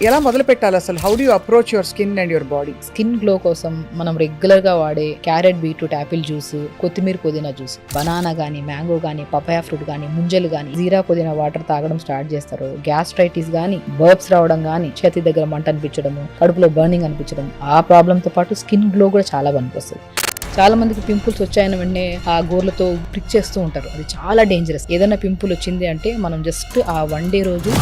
ఎలా మొదలు పెట్టాలి అసలు? How do you approach your skin and your body? Skin glow కోసం మనం రెగ్యులర్ గా వాడే క్యారెట్ బీట్రూట్ యాపిల్ జ్యూస్, కొత్తిమీర పుదీనా జ్యూస్, బనానా గానీ, మ్యాంగో గానీ, పపాయా ఫ్రూట్ గానీ, ముంజలు గానీ, జీరా పుదీనా వాటర్ తాగడం స్టార్ట్ చేస్తారు. గ్యాస్ట్రైటిస్ గానీ, బర్బ్స్ రావడం గానీ, చేతి దగ్గర మంట అనిపించడము, కడుపులో బర్నింగ్ అనిపించడం, ఆ ప్రాబ్లమ్ తో పాటు స్కిన్ గ్లో కూడా చాలా పనికొస్తుంది. చాలా మందికి పింపుల్స్ వచ్చాయని వెంటనే ఆ గోర్లతో ప్రిక్ చేస్తూ ఉంటారు. అది చాలా డేంజరస్. ఏదైనా పింపుల్ వచ్చింది అంటే మనం జస్ట్ ఆ 1 డే రోజు.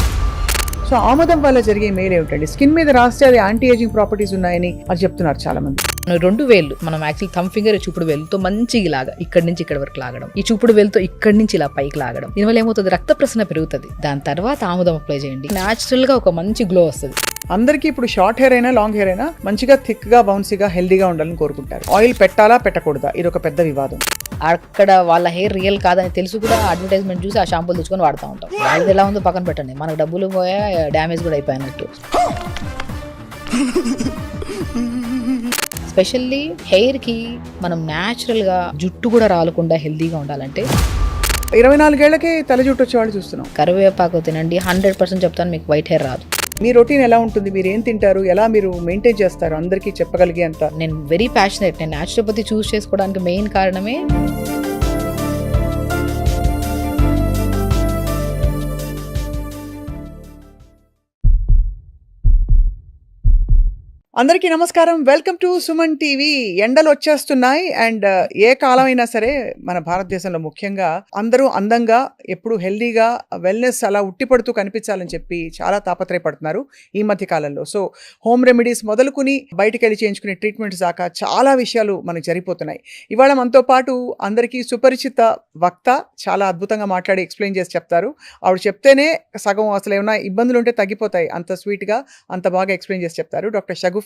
సో ఆముదం వల్ల జరిగే మేలు ఏమిటండి? స్కిన్ మీద రాస్తే అది యాంటీ ఏజింగ్ ప్రాపర్టీస్ ఉన్నాయని అది చెప్తున్నారు చాలా మంది. 2 వేళ్ళు మనం యాక్చువల్ థమ్ ఫింగర్, చూపుడు వేలుతో మంచిగా ఇలాగా ఇక్కడి నుంచి ఇక్కడ వరకు లాగడం, ఈ చూపుడు వేలుతో ఇక్కడి నుంచి ఇలా పైకి లాగడం. దీనివల్ల ఏమవుతుంది, రక్త ప్రసరణ పెరుగుతుంది. దాని తర్వాత ఆముదం అప్లై చేయండి, న్యాచురల్ గా ఒక మంచి గ్లో వస్తుంది. అందరికీ ఇప్పుడు షార్ట్ హెయిర్ అయినా లాంగ్ హెయిర్ అయినా మంచిగా థిక్ గా బౌన్సీగా హెల్దీగా ఉండాలని కోరుకుంటారు. ఆయిల్ పెట్టాలా పెట్టకూడదా, ఇది ఒక పెద్ద వివాదం. అక్కడ వాళ్ళ హెయిర్ రియల్ కాదని తెలుసు కూడా అడ్వర్టైజ్మెంట్ చూసి ఆ షాంపూలు తెచ్చుకొని వాడుతూ ఉంటాం. వాళ్ళది ఎలా ఉందో పక్కన పెట్టండి, మనకు డబ్బులు పోయా, డ్యామేజ్ కూడా అయిపోయినట్టు. స్పెషల్లీ హెయిర్ కి మనం న్యాచురల్ గా జుట్టు కూడా రాలకుండా హెల్దీగా ఉండాలంటే 24 ఏళ్లకే తల జుట్టు వచ్చేవాళ్ళు చూస్తున్నాం. కరివేపాకు తినండి, 100% చెప్తాను, మీకు వైట్ హెయిర్ రాదు. మీ రొటీన్ ఎలా ఉంటుంది? మీరు ఏం తింటారు, ఎలా మీరు మెయింటైన్ చేస్తారు అందరికీ చెప్పగలిగే అంత? నేను వెరీ ప్యాషనేట్. నేను న్యాచురోపతి చూస్ చేసుకోవడానికి మెయిన్ కారణమే అందరికీ నమస్కారం, వెల్కమ్ టు సుమన్ టీవీ. ఎండలు వచ్చేస్తున్నాయి అండ్ ఏ కాలం అయినా సరే మన భారతదేశంలో ముఖ్యంగా అందరూ అందంగా, ఎప్పుడు హెల్దీగా, వెల్నెస్ అలా ఉట్టిపడుతూ కనిపించాలని చెప్పి చాలా తాపత్రయపడుతున్నారు ఈ మధ్య కాలంలో. సో హోమ్ రెమెడీస్ మొదలుకుని బయటికి వెళ్ళి చేయించుకునే ట్రీట్మెంట్స్ దాకా చాలా విషయాలు మనకు జరిగిపోతున్నాయి. ఇవాళ మనతో పాటు అందరికీ సుపరిచిత వక్త చాలా అద్భుతంగా మాట్లాడి ఎక్స్ప్లెయిన్ చేసి చెప్తారు. ఆవిడ చెప్తేనే సగం అసలు ఏమైనా ఇబ్బందులు ఉంటే తగ్గిపోతాయి, అంత స్వీట్గా అంత బాగా ఎక్స్ప్లెయిన్ చేసి చెప్తారు. డాక్టర్ షగుఫ్తా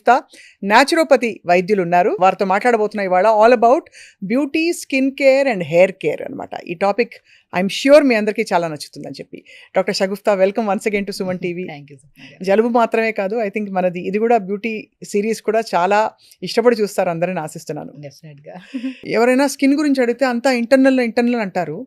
న్యాచురోపతి వైద్యులు ఉన్నారు, వారితో మాట్లాడబోతున్నాయి ఇవాళ all about beauty, skin care and hair care అనమాట. ఈ టాపిక్ ఐఎమ్ ష్యూర్ మీ అందరికీ చాలా నచ్చుతుందని చెప్పి. Doctor Shagufta, welcome once again to Suman TV. జలుబు మాత్రమే కాదు, ఐ థింక్ మనది ఇది కూడా బ్యూటీ సిరీస్ కూడా చాలా ఇష్టపడి చూస్తారు అందరని ఆశిస్తున్నాను. ఎవరైనా స్కిన్ గురించి అడిగితే అంతా ఇంటర్నల్ అంటారు,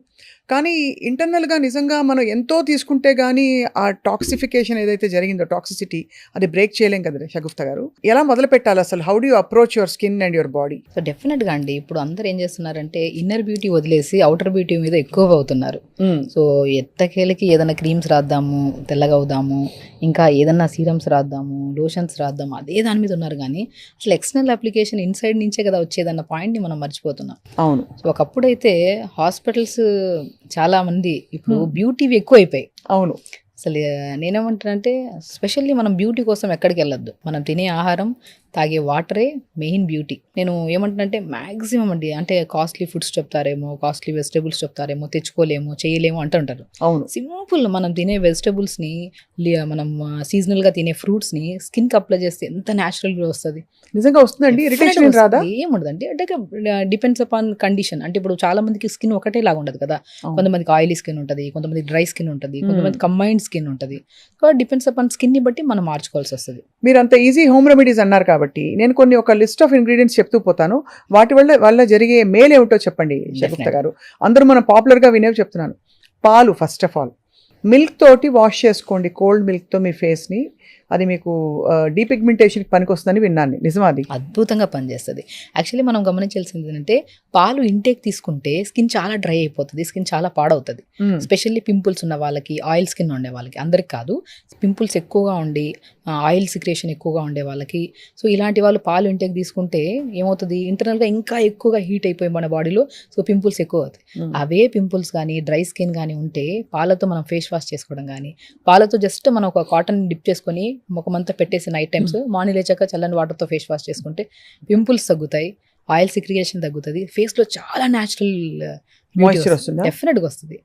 కానీ ఇంటర్నల్గా నిజంగా మనం ఎంతో తీసుకుంటే కానీ ఆ టాక్సిఫికేషన్ ఏదైతే జరిగిందో, టాక్సిసిటీ, అది బ్రేక్ చేయలేం కదా షగుఫ్తా గారు. ఎలా మొదలు పెట్టాలి అసలు? How do you approach your skin and your body? So డెఫినెట్గా అండి, ఇప్పుడు అందరూ ఏం చేస్తున్నారంటే ఇన్నర్ బ్యూటీ వదిలేసి అవుటర్ బ్యూటీ మీద ఎక్కువగా అవుతున్నారు. సో ఎత్తకేలకి ఏదైనా క్రీమ్స్ రాద్దాము, తెల్లగా అవుదాము, ఇంకా ఏదన్నా సీరమ్స్ రాద్దాము, లోషన్స్ రాద్దాము, అదే దాని మీద ఉన్నారు. కానీ అసలు ఎక్స్టర్నల్ అప్లికేషన్ ఇన్సైడ్ నుంచే కదా వచ్చేదన్న పాయింట్ని మనం మర్చిపోతున్నాం. అవును. సో ఒకప్పుడైతే హాస్పిటల్స్ చాలా మంది ఇప్పుడు బ్యూటీవి ఎక్కువ అయిపోయాయి. అవును. అసలు నేనేమంటానంటే స్పెషల్లీ మనం బ్యూటీ కోసం ఎక్కడికి వెళ్ళొద్దు, మనం తినే ఆహారం, తాగే వాటరే మెయిన్ బ్యూటీ. నేను ఏమంటానంటే మ్యాక్సిమం అండి, అంటే కాస్ట్లీ ఫుడ్స్ చెప్తారేమో, కాస్ట్లీ వెజిటబుల్స్ చెప్తారేమో, తెచ్చుకోలేము, చేయలేము అంటుంటారు. అవును. సింపుల్ మనం తినే వెజిటబుల్స్ని, మనం సీజనల్గా తినే ఫ్రూట్స్ని స్కిన్కి అప్లై చేస్తే ఎంత న్యాచురల్గా వస్తుంది. నిజంగా వస్తుందండి? ఇరిటేషన్ రాదా? ఏముండదండి, అంటే డిపెండ్స్ అపాన్ కండిషన్. అంటే ఇప్పుడు చాలా మందికి స్కిన్ ఒకటే లాగా ఉండదు కదా, కొంతమందికి ఆయిలీ స్కిన్ ఉంటుంది, కొంతమంది డ్రై స్కిన్ ఉంటుంది, కొంతమంది కంబైన్డ్ స్కిన్ ఉంటుంది. సో డిపెండ్స్ అపాన్ స్కిన్ని బట్టి మనం మార్చుకోవాల్సి వస్తుంది. మీరు అంత ఈజీ హోమ్ రెమెడీస్ అన్నారు కాబట్టి నేను కొన్ని ఒక లిస్ట్ ఆఫ్ ఇంగ్రీడియంట్స్ చెప్తూ పోతాను, వాటి వల్ల జరిగే మేలు ఏమిటో చెప్పండి షగుఫ్తా గారు. అందరూ మనం పాపులర్గా వినేవి చెప్తున్నాను. పాలు ఫస్ట్ ఆఫ్ ఆల్, మిల్క్ తోటి వాష్ చేసుకోండి, కోల్డ్ మిల్క్తో మీ ఫేస్ని. అది మీకు డీపిగ్మెంటేషన్కి పనికి వస్తుందని విన్నాను, నిజమా? అది అద్భుతంగా పనిచేస్తుంది. యాక్చువల్లీ మనం గమనించాల్సింది ఏంటంటే పాలు ఇంటేక్ తీసుకుంటే స్కిన్ చాలా డ్రై అయిపోతుంది, స్కిన్ చాలా పాడవుతుంది. స్పెషల్లీ పింపుల్స్ ఉన్న వాళ్ళకి, ఆయిల్ స్కిన్ ఉండే వాళ్ళకి, అందరికి కాదు, పింపుల్స్ ఎక్కువగా ఉండి ఆయిల్ సిక్రేషన్ ఎక్కువగా ఉండే వాళ్ళకి. సో ఇలాంటి వాళ్ళు పాలు ఇంటేక్ తీసుకుంటే ఏమవుతుంది, ఇంటర్నల్గా ఇంకా ఎక్కువగా హీట్ అయిపోయి మన బాడీలో, సో పింపుల్స్ ఎక్కువ అవుతాయి. అవే పింపుల్స్ కానీ డ్రై స్కిన్ కానీ ఉంటే పాలతో మనం ఫేస్ వాష్ చేసుకోవడం కానీ, పాలతో జస్ట్ మనం ఒక కాటన్ డిప్ చేసుకొని ముఖమంతా పెట్టేసి నైట్ టైమ్స్, మార్నింగ్ లేచాక చల్లని వాటర్తో ఫేస్ వాష్ చేసుకుంటే పింపుల్స్ తగ్గుతాయి, ఆయిల్ సిక్రియేషన్ తగ్గుతుంది, ఫేస్లో చాలా న్యాచురల్ మాయిశ్చర్ వస్తుంది, డెఫినెట్గా వస్తుంది.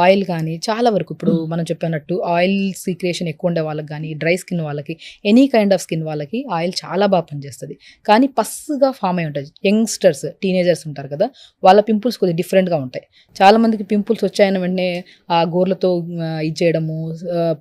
ఆయిల్ కానీ చాలా వరకు ఇప్పుడు మనం చెప్పినట్టు ఆయిల్ సీక్రియేషన్ ఎక్కువ ఉండే వాళ్ళకి కానీ, డ్రై స్కిన్ వాళ్ళకి, ఎనీ కైండ్ ఆఫ్ స్కిన్ వాళ్ళకి ఆయిల్ చాలా బాగా పనిచేస్తుంది. కానీ పస్సుగా ఫామ్ అయి ఉంటుంది. యంగ్స్టర్స్, టీనేజర్స్ ఉంటారు కదా, వాళ్ళ పింపుల్స్ కొద్దిగా డిఫరెంట్గా ఉంటాయి. చాలా మందికి పింపుల్స్ వచ్చాయని వెంటనే ఆ గోర్లతో ఇది చేయడము,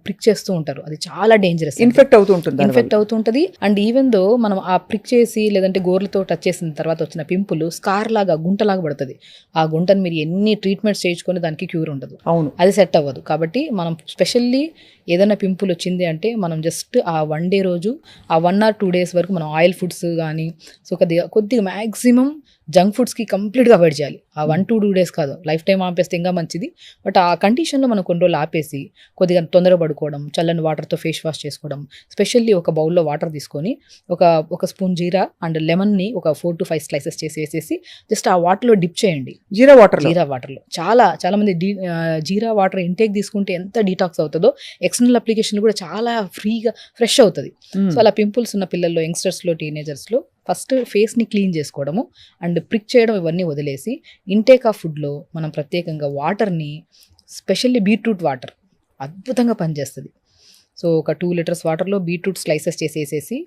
ప్రిక్ చేస్తూ ఉంటారు. అది చాలా డేంజరస్, ఇన్ఫెక్ట్ అవుతూ ఉంటుంది. అండ్ ఈవెన్ దో మనం ఆ ప్రిక్ చేసి లేదంటే గోర్లతో టచ్ చేసిన తర్వాత వచ్చిన పింపుల్ స్కార్ లాగా, గుంటలాగా పడుతుంది. ఆ గుంటను మీరు ఎన్ని ట్రీట్మెంట్స్ చేయించుకొని దానికి క్యూర్ ఉండదు, అవును. అది సెట్ అవ్వదు. కాబట్టి మనం స్పెషల్లీ ఏదైనా పింపుల్ వచ్చింది అంటే మనం జస్ట్ ఆ 1 డే రోజు, ఆ 1 or 2 days వరకు మనం ఆయిల్ ఫుడ్స్ కానీ, సో కొద్దిగా మ్యాక్సిమం జంక్ ఫుడ్స్కి కంప్లీట్గా అవాయిడ్ చేయాలి. ఆ 1 to 2 days కాదు, లైఫ్ టైం ఆపేస్తే ఇంకా మంచిది. బట్ ఆ కండిషన్లో మనం కొన్ని రోజులు ఆపేసి కొద్దిగా తొందర పడుకోవడం, చల్లని వాటర్తో ఫేస్ వాష్ చేసుకోవడం, స్పెషల్లీ ఒక బౌల్లో వాటర్ తీసుకొని ఒక స్పూన్ జీరా అండ్ లెమన్ని ఒక 4 to 5 స్లైసెస్ చేసి వేసేసి జస్ట్ ఆ వాటర్లో డిప్ చేయండి. జీరా వాటర్లో చాలా మంది జీరా వాటర్ ఇంటేక్ తీసుకుంటే ఎంత డీటాక్స్ అవుతుందో ఎక్స్టర్నల్ అప్లికేషన్ కూడా చాలా ఫ్రీగా ఫ్రెష్ అవుతుంది. సో అలా పింపుల్స్ ఉన్న పిల్లల్లో, యంగ్స్టర్స్లో, టీనేజర్స్లో ఫస్ట్ ఫేస్ని క్లీన్ చేసుకోవడము అండ్ ప్రిక్ చేయడం ఇవన్నీ వదిలేసి ఇంటేక్ ఆఫ్ ఫుడ్లో మనం ప్రత్యేకంగా వాటర్ని, స్పెషల్లీ బీట్రూట్ వాటర్ అద్భుతంగా పనిచేస్తుంది. సో ఒక 2 liters వాటర్లో బీట్రూట్ స్లైసెస్ చేసేసేసి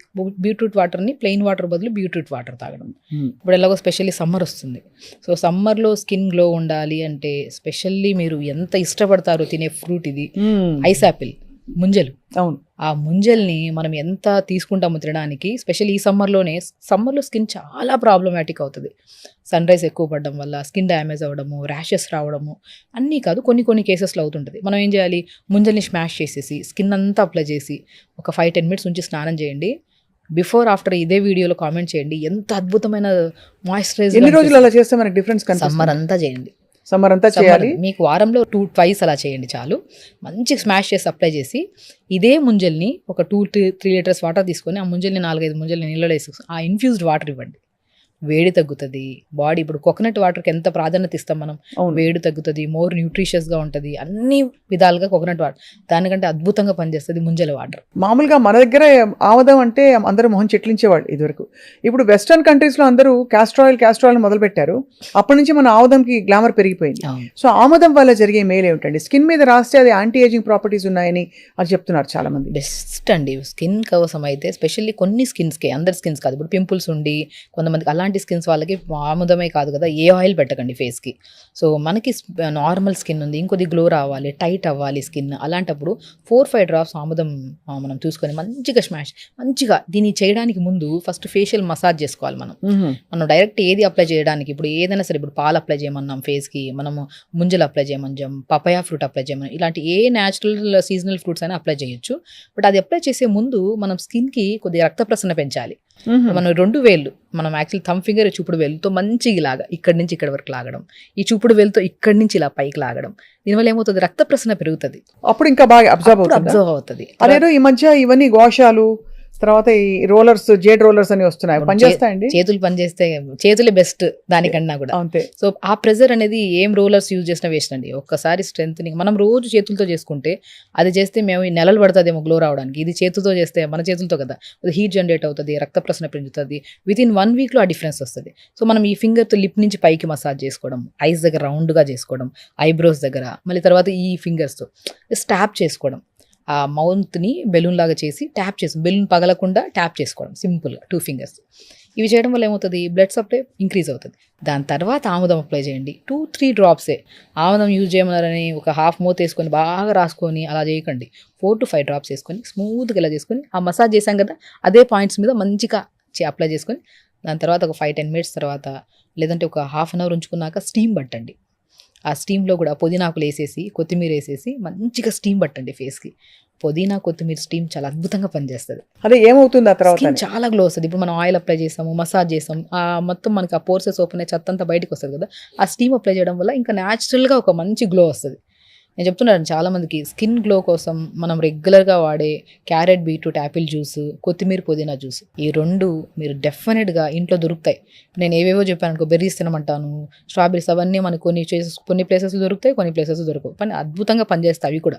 బీట్రూట్ వాటర్ని ప్లెయిన్ వాటర్ బదులు బీట్రూట్ వాటర్ తాగడం. ఇప్పుడు ఎలాగో స్పెషల్లీ సమ్మర్ వస్తుంది. సో సమ్మర్లో స్కిన్ గ్లో ఉండాలి అంటే స్పెషల్లీ మీరు ఎంత ఇష్టపడతారో తినే ఫ్రూట్ ఇది ఐస్ యాపిల్, ముంజలు. అవును. ఆ ముంజల్ని మనం ఎంత తీసుకుంటాము తినడానికి, స్పెషల్లీ ఈ సమ్మర్లో స్కిన్ చాలా ప్రాబ్లమాటిక్ అవుతుంది. సన్ రైజ్ ఎక్కువ పడడం వల్ల స్కిన్ డ్యామేజ్ అవ్వడము, ర్యాషెస్ రావడము, అన్నీ కాదు కొన్ని కేసెస్లో అవుతుంటుంది. మనం ఏం చేయాలి, ముంజల్ని స్మాష్ చేసేసి స్కిన్ అంతా అప్లై చేసి ఒక 5-10 minutes ఉంచి స్నానం చేయండి. బిఫోర్ ఆఫ్టర్ ఇదే వీడియోలో కామెంట్ చేయండి, ఎంత అద్భుతమైన మాయిశ్చరైజర్. ఎన్ని రోజులు అలా చేస్తే మనకి డిఫరెన్స్ కనిపిస్తుంది? సమ్మర్ అంతా చేయండి. సమ్మర్ అంతా చేయాలి. మీకు వారంలో 2-twice అలా చేయండి చాలు. మంచి స్మాష్ చేసి అప్లై చేసి ఇదే ముంజల్ని ఒక 2-3 liters వాటర్ తీసుకొని ఆ ముంజల్ని 4-5 ముంజల్ని నీళ్ళలో వేసి ఆ ఇన్ఫ్యూజ్డ్ వాటర్ ఇవ్వండి. వేడి తగ్గుతుంది. బాడీ ఇప్పుడు కోకోనట్ వాటర్కి ఎంత ప్రాధాన్యత ఇస్తాం మనం, వేడి తగ్గుతుంది, మోర్ న్యూట్రిషియస్గా ఉంటుంది, అన్ని విధాలుగా కోకోనట్ వాటర్ దానికంటే అద్భుతంగా పనిచేస్తుంది ముంజల వాటర్. మామూలుగా మన దగ్గర ఆముదం అంటే అందరూ మొహం చెట్లించేవాళ్ళు ఇదివరకు. ఇప్పుడు వెస్టర్న్ కంట్రీస్లో అందరూ క్యాస్టర్ ఆయిల్ మొదలు పెట్టారు. అప్పటి నుంచి మన ఆముదంకి గ్లామర్ పెరిగిపోయింది. సో ఆముదం వల్ల జరిగే మేలు ఏమిటండి? స్కిన్ మీద రాస్తే అది యాంటీ ఏజింగ్ ప్రాపర్టీస్ ఉన్నాయని అది చెప్తున్నారు చాలా మంది. బెస్ట్ అండి స్కిన్ కోసం అయితే, స్పెషల్లీ కొన్ని స్కిన్స్కి, అందరి స్కిన్స్ కాదు. ఇప్పుడు పింపుల్స్ ఉండి కొంతమందికి అలాంటి స్కిన్స్ వాళ్ళకి ఆముదమే కాదు కదా, ఏ ఆయిల్ పెట్టకండి ఫేస్కి. సో మనకి నార్మల్ స్కిన్ ఉంది, ఇంకొద్ది గ్లో రావాలి, టైట్ అవ్వాలి స్కిన్, అలాంటప్పుడు 4-5 drops ఆముదం మనం చూసుకొని మంచిగా దీన్ని చేయడానికి ముందు ఫస్ట్ ఫేషియల్ మసాజ్ చేసుకోవాలి. మనం డైరెక్ట్ ఏది అప్లై చేయడానికి, ఇప్పుడు ఏదైనా సరే, ఇప్పుడు పాలు అప్లై చేయమన్నాం ఫేస్కి, మనము ముంజలు అప్లై చేయమన్నాం, పపాయా ఫ్రూట్ అప్లై చేయమని, ఇలాంటి ఏ న్యాచురల్ సీజనల్ ఫ్రూట్స్ అయినా అప్లై చేయొచ్చు. బట్ అది అప్లై చేసే ముందు మనం స్కిన్కి కొద్దిగా రక్త ప్రసరణ పెంచాలి. మనం 2 వేళ్ళు, మనం యాక్చువల్లీ థమ్ ఫింగర్, చూపుడు వేలుతో మంచిగా ఇలాగా ఇక్కడి నుంచి ఇక్కడ వరకు లాగడం, ఈ చూపుడు వేలుతో ఇక్కడి నుంచి ఇలా పైకి లాగడం, దీనివల్ల ఏమవుతుంది, రక్త ప్రసరణ పెరుగుతుంది. అప్పుడు ఇంకా బాగా అబ్జర్వ్ అవుతుంది. అదేదో ఈ మధ్య ఇవన్నీ గోషాలు, తర్వాత ఈ రోలర్స్, జేడ్ రోలర్స్ అని వస్తున్నాయి, పనిచేస్తాయండి. చేతులు పనిచేస్తే, చేతులే బెస్ట్ దానికన్నా కూడా. అంతే. సో ఆ ప్రెజర్ అనేది ఏం రోలర్స్ యూజ్ చేసినా వేస్ట్ అండి. ఒక్కసారి స్ట్రెంత్నింగ్ మనం రోజు చేతులతో చేసుకుంటే, అది చేస్తే మేము నెలలు పడుతుందేమో గ్లో రావడానికి. ఇది చేతులతో చేస్తే, మన చేతులతో కదా, హీట్ జనరేట్ అవుతుంది, రక్త ప్రసరణ పెంచుతుంది. వితిన్ 1 weekలో ఆ డిఫరెన్స్ వస్తుంది. సో మనం ఈ ఫింగర్తో లిప్ నుంచి పైకి మసాజ్ చేసుకోవడం, ఐస్ దగ్గర రౌండ్గా చేసుకోవడం, ఐబ్రోస్ దగ్గర, మళ్ళీ తర్వాత ఈ ఫింగర్స్తో ట్యాప్ చేసుకోవడం, ఆ మౌత్ని బెలూన్ లాగా చేసి ట్యాప్ చేసి, బెలూన్ పగలకుండా ట్యాప్ చేసుకోవడం సింపుల్గా 2 fingers. ఇవి చేయడం వల్ల ఏమవుతుంది, బ్లడ్ సప్లై ఇంక్రీజ్ అవుతుంది. దాని తర్వాత ఆముదం అప్లై చేయండి. 2-3 drops ఆముదం యూజ్ చేయమన్నారని ఒక హాఫ్ మౌత్ వేసుకొని బాగా రాసుకొని అలా చేయకండి. 4 to 5 drops వేసుకొని స్మూత్గా ఇలా చేసుకొని, ఆ మసాజ్ చేసాం కదా అదే పాయింట్స్ మీద మంచిగా అప్లై చేసుకొని, దాని తర్వాత ఒక 5-10 minutes తర్వాత, లేదంటే ఒక ½ hour ఉంచుకున్నాక స్టీమ్ పట్టండి. ఆ స్టీమ్లో కూడా పుదీనాకులు వేసేసి, కొత్తిమీర వేసేసి మంచిగా స్టీమ్ పట్టండి ఫేస్కి. పుదీనా, కొత్తిమీర స్టీమ్ చాలా అద్భుతంగా పనిచేస్తుంది. అదే ఏమవుతుంది ఆ తర్వాత, స్కిన్ చాలా గ్లో వస్తుంది. ఇప్పుడు మనం ఆయిల్ అప్లై చేసాము, మసాజ్ చేసాం, మొత్తం మనకి ఆ పోర్సెస్ ఓపెన్ అయ్యి చెత్త అంతా బయటకు వస్తుంది కదా, ఆ స్టీమ్ అప్లై చేయడం వల్ల ఇంకా న్యాచురల్గా ఒక మంచి గ్లో వస్తుంది. నేను చెప్తున్నాను చాలా మందికి స్కిన్ గ్లో కోసం మనం రెగ్యులర్గా వాడే క్యారెట్, బీట్రూట్, యాపిల్ జ్యూస్, కొత్తిమీర, పుదీనా జ్యూస్, ఈ 2 మీరు డెఫినెట్గా ఇంట్లో దొరుకుతాయి. నేను ఏవేవో చెప్పాను అనుకో, బెర్రీస్ తినమంటాను, స్ట్రాబెరీస్, అవన్నీ మనకు కొన్ని ప్లేసెస్ దొరుకుతాయి, కొన్ని ప్లేసెస్ దొరకవు, కానీ అద్భుతంగా పనిచేస్తాయి అవి కూడా.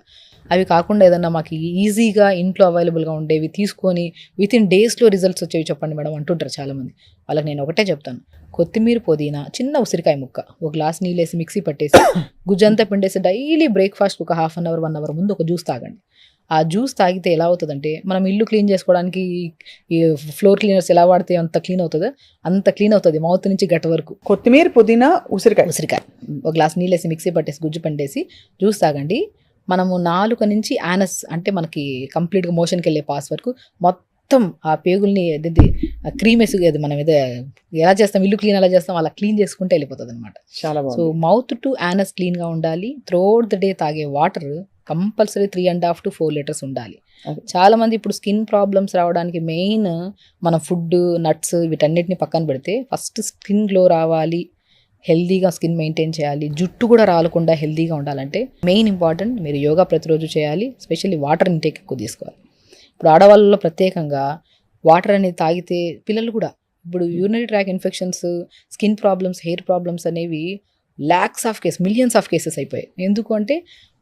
అవి కాకుండా ఏదన్నా మాకు ఈజీగా ఇంట్లో అవైలబుల్గా ఉండేవి తీసుకొని వితిన్ డేస్లో రిజల్ట్స్ వచ్చేవి చెప్పండి మేడం అంటుంటారు చాలామంది. వాళ్ళకి నేను ఒకటే చెప్తాను, కొత్తిమీర, పుదీనా, చిన్న ఉసిరికాయ ముక్క, ఒక గ్లాస్ నీళ్ళు వేసి మిక్సీ పట్టేసి గుజ్జంతా పిండేసి డైలీ బ్రేక్ఫాస్ట్ ఒక ½ hour 1 hour ముందు ఒక జ్యూస్ తాగండి. ఆ జ్యూస్ తాగితే ఎలా అవుతుందంటే, మనం ఇల్లు క్లీన్ చేసుకోవడానికి ఈ ఫ్లోర్ క్లీనర్స్ ఎలా వాడితే అంత క్లీన్ అవుతుందో అంత క్లీన్ అవుతుంది మౌత్ నుంచి గట్ట వరకు. కొత్తిమీర, పుదీనా, ఉసిరికాయ ఒక గ్లాస్ నీళ్ళు వేసి మిక్సీ పట్టేసి గుజ్జు పండేసి జ్యూస్ తాగండి. మనము 4 నుంచి యానస్ అంటే మనకి కంప్లీట్గా మోషన్కి వెళ్ళే పాస్ వరకు మొత్తం మొత్తం ఆ పేగుల్ని ఏదైతే క్రీమ్ వేసి అది మనం ఏదో ఎలా చేస్తాం, ఇల్లు క్లీన్ ఎలా చేస్తాం అలా క్లీన్ చేసుకుంటే వెళ్ళిపోతుంది అనమాట. చాలా సో బాగుంది. మౌత్ టు యానస్ క్లీన్గా ఉండాలి. త్రూఅవుట్ ద డే తాగే వాటర్ కంపల్సరీ 3.5 to 4 లీటర్స్ ఉండాలి. అదే. చాలా మంది ఇప్పుడు స్కిన్ ప్రాబ్లమ్స్ రావడానికి మెయిన్ మన ఫుడ్, నట్స్ వీటన్నిటిని పక్కన పెడితే ఫస్ట్ స్కిన్ గ్లో రావాలి, హెల్దీగా స్కిన్ మెయింటైన్ చేయాలి, జుట్టు కూడా రాలకుండా హెల్దీగా ఉండాలంటే మెయిన్ ఇంపార్టెంట్ మీరు యోగా ప్రతిరోజు చేయాలి. స్పెషల్లీ వాటర్ ఇంటేక్ ఎక్కువ తీసుకోవాలి. ఇప్పుడు ఆడవాళ్ళలో ప్రత్యేకంగా వాటర్ అనేది తాగితే పిల్లలు కూడా ఇప్పుడు urinary tract infections, skin problems, hair problems అనేవి lakhs of cases, millions of cases అయిపోయాయి. ఎందుకు అంటే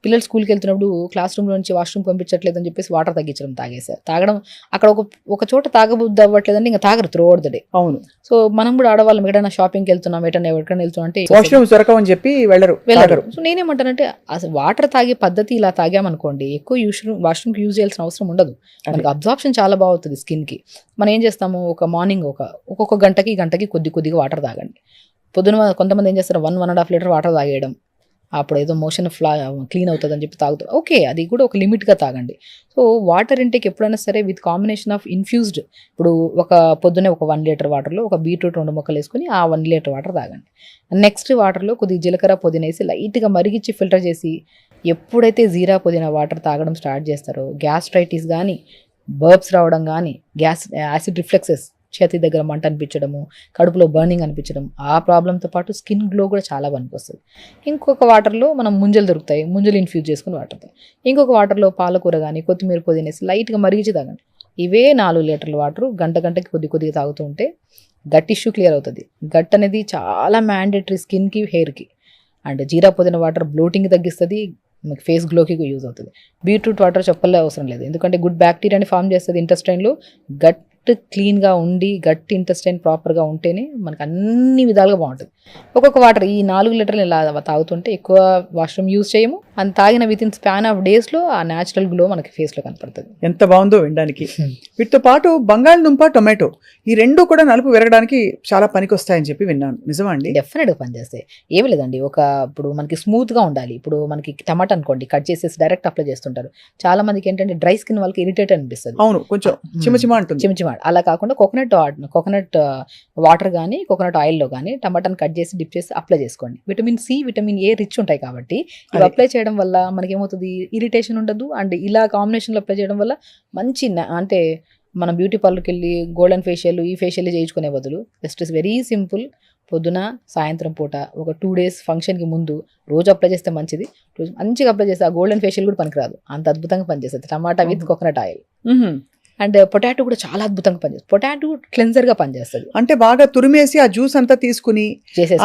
పిల్లలు స్కూల్కి వెళ్తున్నప్పుడు క్లాస్ రూమ్లో నుంచి వాష్రూమ్ పంపించట్లేదు అని చెప్పేసి వాటర్ తగ్గించడం, తాగడం అక్కడ ఒక చోట తాగబుద్ధి అవ్వట్లేదంటే ఇంకా తాగరు త్రూఅవుట్ ద డే. అవును. సో మనం కూడా ఆడవాళ్ళం ఎక్కడైనా షాపింగ్కి వెళ్తున్నాం, ఎక్కడికైనా వెళ్తున్నాం అంటే వాష్రూమ్ దొరకవని చెప్పి వెళ్ళరు. సో నేనేమంటానంటే అసలు వాటర్ తాగే పద్ధతి ఇలా తాగామనుకోండి ఎక్కువ వాష్రూమ్కి యూజ్ చేయాల్సిన అవసరం ఉండదు. మనకి అబ్జార్ప్షన్ చాలా బాగుంటుంది స్కిన్కి. మనం ఏం చేస్తాము, ఒక మార్నింగ్ ఒక్కొక్క గంటకి కొద్దిగా వాటర్ తాగండి. పొద్దున కొంతమంది ఏం చేస్తారు 1.5 లీటర్ వాటర్ తాగేయడం, అప్పుడు ఏదో మోషన్ క్లీన్ అవుతుంది అని చెప్పి తాగుతారు. ఓకే, అది కూడా ఒక లిమిట్గా తాగండి. సో వాటర్ ఇంటేక్ ఎప్పుడైనా సరే విత్ కాంబినేషన్ ఆఫ్ ఇన్ఫ్యూజ్డ్, ఇప్పుడు పొద్దునే ఒక 1 లీటర్ వాటర్లో ఒక బీట్రూట్ 2 ముక్కలు వేసుకొని ఆ 1 లీటర్ వాటర్ తాగండి. నెక్స్ట్ వాటర్లో కొద్దిగా జీలకర్ర, పుదీనా వేసి లైట్గా మరిగించి ఫిల్టర్ చేసి ఎప్పుడైతే జీరా పుదీనా వాటర్ తాగడం స్టార్ట్ చేస్తారో గ్యాస్ట్రైటిస్ కానీ, బర్బ్స్ రావడం కానీ, యాసిడ్ రిఫ్లెక్సెస్, చేతి దగ్గర మంట అనిపించడము, కడుపులో బర్నింగ్ అనిపించడం, ఆ ప్రాబ్లంతో పాటు స్కిన్ గ్లో కూడా చాలా పనికొస్తుంది. ఇంకొక వాటర్లో మనం ముంజలు దొరుకుతాయి, ముంజలు ఇన్ఫ్యూజ్ చేసుకుని వాటర్. ఇంకొక వాటర్లో పాలకూర కానీ, కొత్తిమీర, పుదీనా వేసి లైట్గా మరిగించి తాగండి. ఇవే 4 లీటర్ల వాటర్ గంటకి కొద్దిగా తాగుతూ ఉంటే గట్ ఇష్యూ క్లియర్ అవుతుంది. గట్ అనేది చాలా మ్యాండేటరీ స్కిన్కి, హెయిర్కి. అండ్ జీరా పుదీనా వాటర్ బ్లోటింగ్ తగ్గిస్తుంది, మీకు ఫేస్ గ్లోకి యూజ్ అవుతుంది. బీట్రూట్ వాటర్ చెప్పలే అవసరం లేదు, ఎందుకంటే గుడ్ బ్యాక్టీరియాని ఫామ్ చేస్తుంది ఇంటెస్టైన్లో. గట్ క్లీన్గా ఉండి గట్ ఇంటెస్టైన్ ప్రాపర్గా ఉంటేనే మనకు అన్ని విధాలుగా బాగుంటుంది. ఒక్కొక్క వాటర్ ఈ 4 లీటర్లు ఇలా తాగుతుంటే ఎక్కువ వాష్రూమ్ యూజ్ చేయము, అని తాగిన విత్ ఇన్ స్పాన్ ఆఫ్ డేస్లో ఆ న్యాచురల్ గ్లో మనకి ఫేస్లో కనపడుతుంది. ఎంత బాగుందో వినడానికి. వీటితో పాటు బంగాళదుంప, టొమాటో ఈ రెండు కూడా నలుపు విరగడానికి చాలా పనికి వస్తాయని చెప్పి విన్నాను. నిజమా అండి? డెఫినెట్గా పనిచేస్తాయి. ఏమి లేదండి, ఇప్పుడు మనకి స్మూత్గా ఉండాలి. ఇప్పుడు మనకి టమాటా అనుకోండి, కట్ చేసేసి డైరెక్ట్ అప్లై చేస్తుంటారు. చాలా మందికి ఏంటంటే డ్రై స్కిన్ వాళ్ళకి ఇరిటేట్ అనిపిస్తుంది. అవును, కొంచెం చిమచిమ అంటుంది. చిమచిమ అలా కాకుండా కోకోనట్ వాటర్ కానీ, కోకోనట్ ఆయిల్లో కానీ టమాటాని కట్ చేసి డిప్ చేసి అప్లై చేసుకోండి. Vitamin C, vitamin A rich ఉంటాయి కాబట్టి ఇవి అప్లై చేయడం వల్ల మనకి ఏమవుతుంది, ఇరిటేషన్ ఉండదు. అండ్ ఇలా కాంబినేషన్లో అప్లై చేయడం వల్ల మంచి అంటే మనం బ్యూటీ పార్లర్కి వెళ్ళి గోల్డెన్ ఫేషియల్, ఈ ఫేషియల్ చేయించుకునే బదులు జస్ట్ ఇస్ వెరీ సింపుల్. పొద్దున, సాయంత్రం పూట ఒక 2 days ఫంక్షన్కి ముందు రోజు అప్లై చేస్తే మంచిది. రోజు మంచిగా అప్లై చేస్తే ఆ గోల్డెన్ ఫేషియల్ కూడా పనికిరాదు, అంత అద్భుతంగా పనిచేస్తుంది. Tomato with coconut oil. And potato కూడా చాలా అద్భుతంగా పనిచేస్తుంది. పొటాటో క్లెన్జర్గా పనిచేస్తుంది. అంటే బాగా తురిమేసి ఆ జ్యూస్ అంతా తీసుకుని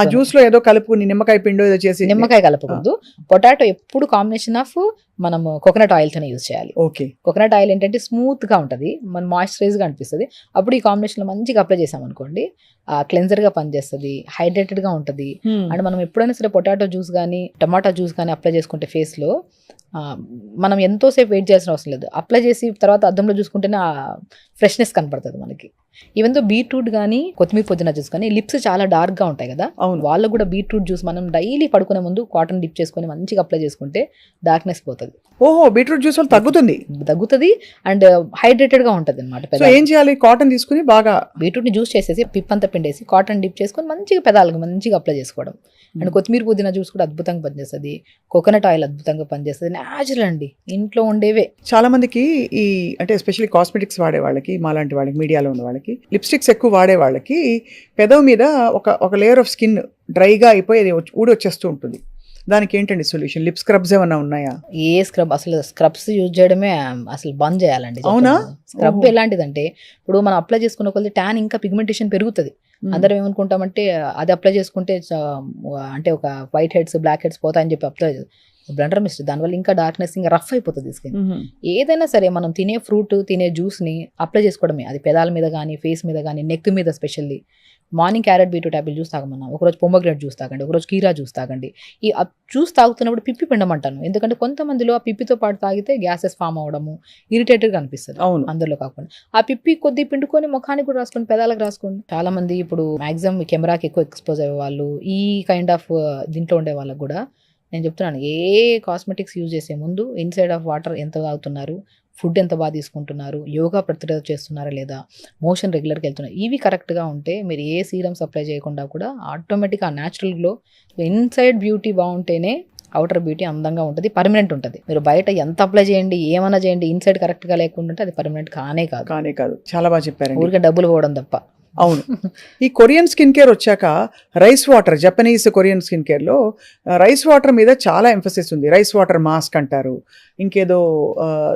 ఆ జ్యూస్ లో ఏదో కలుపుకుని నిమ్మకాయ పిండో ఏదో చేసి. నిమ్మకాయ కలపకూడదు. పొటాటో ఎప్పుడు కాంబినేషన్ ఆఫ్ మనం కోకోనట్ ఆయిల్తోనే యూజ్ చేయాలి. ఓకే. కోకోనట్ ఆయిల్ ఏంటంటే స్మూత్గా ఉంటుంది, మన మాయిశ్చరైజ్గా అనిపిస్తుంది. అప్పుడు ఈ కాంబినేషన్లో మంచిగా అప్లై చేసామనుకోండి, క్లెన్జర్గా పనిచేస్తుంది, హైడ్రేటెడ్గా ఉంటుంది. అండ్ మనం ఎప్పుడైనా సరే పొటాటో జ్యూస్ కానీ, టమాటా జ్యూస్ కానీ అప్లై చేసుకుంటే ఫేస్లో మనం ఎంతోసేపు వెయిట్ చేయాల్సిన అవసరం లేదు. అప్లై చేసి తర్వాత అద్దంలో చూసుకుంటేనే ఆ ఫ్రెష్నెస్ కనపడుతుంది మనకి. ఈవెన్ తో బీట్రూట్ కానీ, కొత్తిమీర, పుదీనా జ్యూస్ కానీ లిప్స్ చాలా డార్క్గా ఉంటాయి కదా, వాళ్ళకు కూడా బీట్రూట్ జ్యూస్ మనం డైలీ పడుకునే ముందు కాటన్ డిప్ చేసుకొని మంచిగా అప్లై చేసుకుంటే డార్క్నెస్ పోతుంది. ఓహో, బీట్రూట్ జ్యూస్ వల్ల తగ్గుతుంది అండ్ హైడ్రేటెడ్గా ఉంటుంది అనమాట. ఏం చేయాలి, కాటన్ తీసుకుని బాగా బీట్రూట్ని జ్యూస్ చేసేసి పిప్పంతా పిండేసి కాటన్ డిప్ చేసుకొని మంచిగా పెదాలకు మంచిగా అప్లై చేసుకోవడం. అండ్ కొత్తిమీర, పుదీనా జ్యూస్ కూడా అద్భుతంగా పనిచేస్తుంది. కోకోనట్ ఆయిల్ అద్భుతంగా పనిచేస్తుంది. న్యాచురల్ అండి, ఇంట్లో ఉండేవే. చాలా మందికి ఈ అంటే ఎస్పెషల్లీ కాస్మెటిక్స్ వాడే వాళ్ళకి, మాలాంటి వాళ్ళకి, మీడియాలో ఉన్న వాళ్ళకి, లిప్స్టిక్స్ ఎక్కువ వాడే వాళ్ళకి పెదవి మీద ఒక లేయర్ ఆఫ్ స్కిన్ డ్రైగా అయిపోయి అది ఊడి వచ్చేస్తూ ఉంటుంది. దానికి ఏంటండి సొల్యూషన్? లిప్ స్క్రబ్స్ ఏమన్నా ఉన్నాయా? ఏ స్క్రబ్, అసలు స్క్రబ్స్ యూజ్ చేయడమే అసలు బంద్ చేయాలండి. అవునా? స్క్రబ్ ఎలాంటిదంటే ఇప్పుడు మనం అప్లై చేసుకున్న కొద్ది ట్యాన్ ఇంకా పిగ్మెంటేషన్ పెరుగుతుంది. అందరం ఏమనుకుంటామంటే అది అప్లై చేసుకుంటే అంటే ఒక వైట్ హెడ్స్, బ్లాక్ హెడ్స్ పోతాయని చెప్పి అప్లై బ్లెండర్ మిస్ట్, దానివల్ల ఇంకా డార్క్నెస్, ఇంకా రఫ్ అయిపోతుంది స్కిన్. ఏదైనా సరే మనం తినే ఫ్రూట్, తినే జ్యూస్ని అప్లై చేసుకోవడమే. అది పెదాల మీద కానీ, ఫేస్ మీద కానీ, నెక్ మీద specially. Morning carrot, beetroot, apple juice తాగమన్నా, ఒకరోజు పొమోగ్రానేట్ జ్యూస్ తాగండి, ఒకరోజు కీరా జ్యూస్ తాగండి. ఈ జ్యూస్ తాగుతున్నప్పుడు పిప్పి పిండమంటాను, ఎందుకంటే కొంతమందిలో ఆ పిప్పితో పాటు తాగితే గ్యాసెస్ ఫామ్ అవ్వడము, ఇరిటేటెడ్గా అనిపిస్తుంది. అందరిలో కాకుండా ఆ పిప్పి కొద్ది పిండుకొని ముఖానికి కూడా రాసుకోండి, పెదాలకు రాసుకోండి. చాలా మంది ఇప్పుడు మ్యాక్సిమం కెమెరాకి ఎక్కువ ఎక్స్పోజ్ అయ్యే వాళ్ళు, ఈ కైండ్ ఆఫ్ దీంట్లో ఉండే వాళ్ళకు కూడా నేను చెప్తున్నాను, ఏ కాస్మెటిక్స్ యూజ్ చేసే ముందు ఇన్సైడ్ ఆఫ్ వాటర్ ఎంత తాగుతున్నారు, ఫుడ్ ఎంత బాగా తీసుకుంటున్నారు, యోగా ప్రతిరోజు చేస్తున్నారా లేదా, మోషన్ రెగ్యులర్గా వెళ్తున్నారు, ఇవి కరెక్ట్గా ఉంటే మీరు ఏ సీరమ్స్ అప్లై చేయకుండా కూడా ఆటోమేటిక్గా న్యాచురల్ గ్లో, ఇన్సైడ్ బ్యూటీ బాగుంటేనే అవుటర్ బ్యూటీ అందంగా ఉంటుంది, పర్మనెంట్ ఉంటుంది. మీరు బయట ఎంత అప్లై చేయండి, ఏమైనా చేయండి, ఇన్సైడ్ కరెక్ట్గా లేకుండా అది పర్మనెంట్ కానే కాదు. చాలా బాగా చెప్పారండి. ఊరికే డబ్బులు పోవడం తప్ప. అవును. ఈ కొరియన్ స్కిన్ కేర్ వచ్చాక rice water, Japanese Korean skin కేర్లో రైస్ వాటర్ మీద చాలా ఎంఫసిస్ ఉంది. రైస్ వాటర్ మాస్క్ అంటారు, ఇంకేదో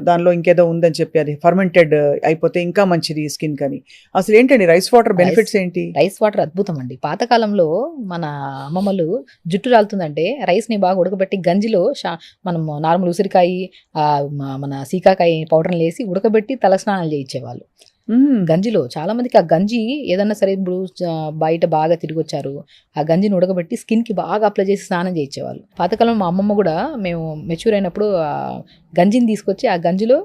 దానిలో ఇంకేదో ఉందని చెప్పి, అది ఫర్మెంటెడ్ అయిపోతే ఇంకా మంచిది స్కిన్ కని. అసలు ఏంటండి రైస్ వాటర్ బెనిఫిట్స్ ఏంటి? రైస్ వాటర్ అద్భుతం అండి. పాతకాలంలో మన అమ్మమ్మలు జుట్టు రాలుతుందంటే రైస్ని బాగా ఉడకబెట్టి గంజిలో మనం నార్మల్ ఉసిరికాయ, మన సీకాకాయ పౌడర్ని వేసి ఉడకబెట్టి తలస్నానాలు చేయించేవాళ్ళు గంజిలో. చాలా మందికి ఆ గంజి ఏదన్నా సరే, ఇప్పుడు బయట బాగా తిరిగి వచ్చారు, ఆ గంజిని ఉడకబెట్టి స్కిన్కి బాగా అప్లై చేసి స్నానం చేయించేవాళ్ళు. పాతకాలం మా అమ్మమ్మ కూడా మేము మెచ్యూర్ అయినప్పుడు ఆ గంజిని తీసుకొచ్చి ఆ గంజిలో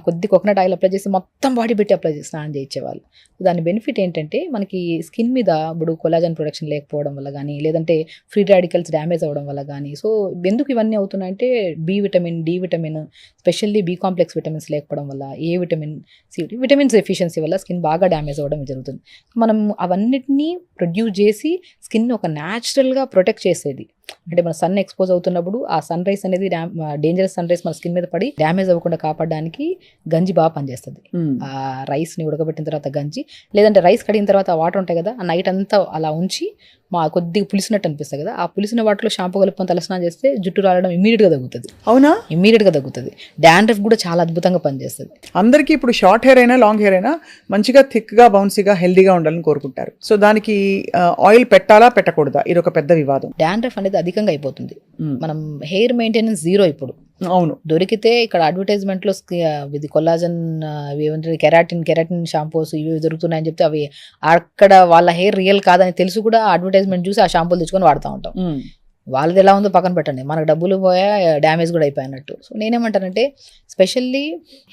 కొద్ది కోకోనట్ ఆయిల్ అప్లై చేసి మొత్తం బాడీ పెట్టి అప్లై చేసి స్నానం చేయించేవాళ్ళు. దాని బెనిఫిట్ ఏంటంటే మనకి స్కిన్ మీద ఇప్పుడు కొలాజన్ ప్రొడక్షన్ లేకపోవడం వల్ల కానీ, లేదంటే ఫ్రీ రాడికల్స్ డ్యామేజ్ అవ్వడం వల్ల కానీ. సో ఎందుకు ఇవన్నీ అవుతున్నాయంటే B vitamin, D vitamin, specially B complex vitamins లేకపోవడం వల్ల, A vitamin, C vitamins efficiency వల్ల స్కిన్ బాగా డ్యామేజ్ అవ్వడం జరుగుతుంది. మనం అవన్నిటినీ ప్రొడ్యూస్ చేసి స్కిన్ ఒక న్యాచురల్గా ప్రొటెక్ట్ చేసేది. అంటే మన సన్ ఎక్స్పోజ్ అవుతున్నప్పుడు ఆ సన్ రైస్ అనేది డేంజరస్ సన్ రైస్ మన స్కిన్ మీద పడి డ్యామేజ్ అవ్వకుండా కాపాడడానికి గంజి బాగా పనిచేస్తుంది. ఆ రైస్ని ఉడకబెట్టిన తర్వాత గంజి, లేదంటే రైస్ కడిగిన తర్వాత వాటర్ ఉంటాయి కదా, ఆ నైట్ అంతా అలా ఉంచి కొద్దిగా పులిసినట్టు అనిపిస్తుంది కదా, ఆ పులిసిన వాటిలో షాంపూ కలుపుకొని తలస్నానం చేస్తే జుట్టు రాలడం ఇమీడియట్గా తగ్గుతుంది. అవునా? ఇమీడియట్గా తగ్గుతుంది. డాండ్రఫ్ కూడా చాలా అద్భుతంగా పనిచేస్తుంది. అందరికీ ఇప్పుడు షార్ట్ హెయిర్ అయినా లాంగ్ హెయిర్ అయినా మంచిగా థిక్గా, బౌన్సీగా, హెల్దీగా ఉండాలని కోరుకుంటారు. సో దానికి ఆయిల్ పెట్టాలా పెట్టకూడదా, ఇది ఒక పెద్ద వివాదం. డాండ్రఫ్ అనేది అధికంగా అయిపోతుంది. మనం హెయిర్ మెయింటెనెన్స్ జీరో ఇప్పుడు. అవును. దొరికితే ఇక్కడ అడ్వర్టైజ్మెంట్లో ఇది కొల్లాజన్, ఏమంటారు, కెరాటిన్ షాంపూస్ ఇవి దొరుకుతున్నాయని చెప్తే అవి అక్కడ వాళ్ళ హెయిర్ రియల్ కాదని తెలుసు కూడా అడ్వర్టైజ్మెంట్ చూసి ఆ షాంపూలు తెచ్చుకొని వాడుతూ ఉంటాం. వాళ్ళది ఎలా ఉందో పక్కన పెట్టండి, మనకు డబ్బులు పోయా, డ్యామేజ్ కూడా అయిపోయినట్టు. సో నేనేమంటానంటే స్పెషల్లీ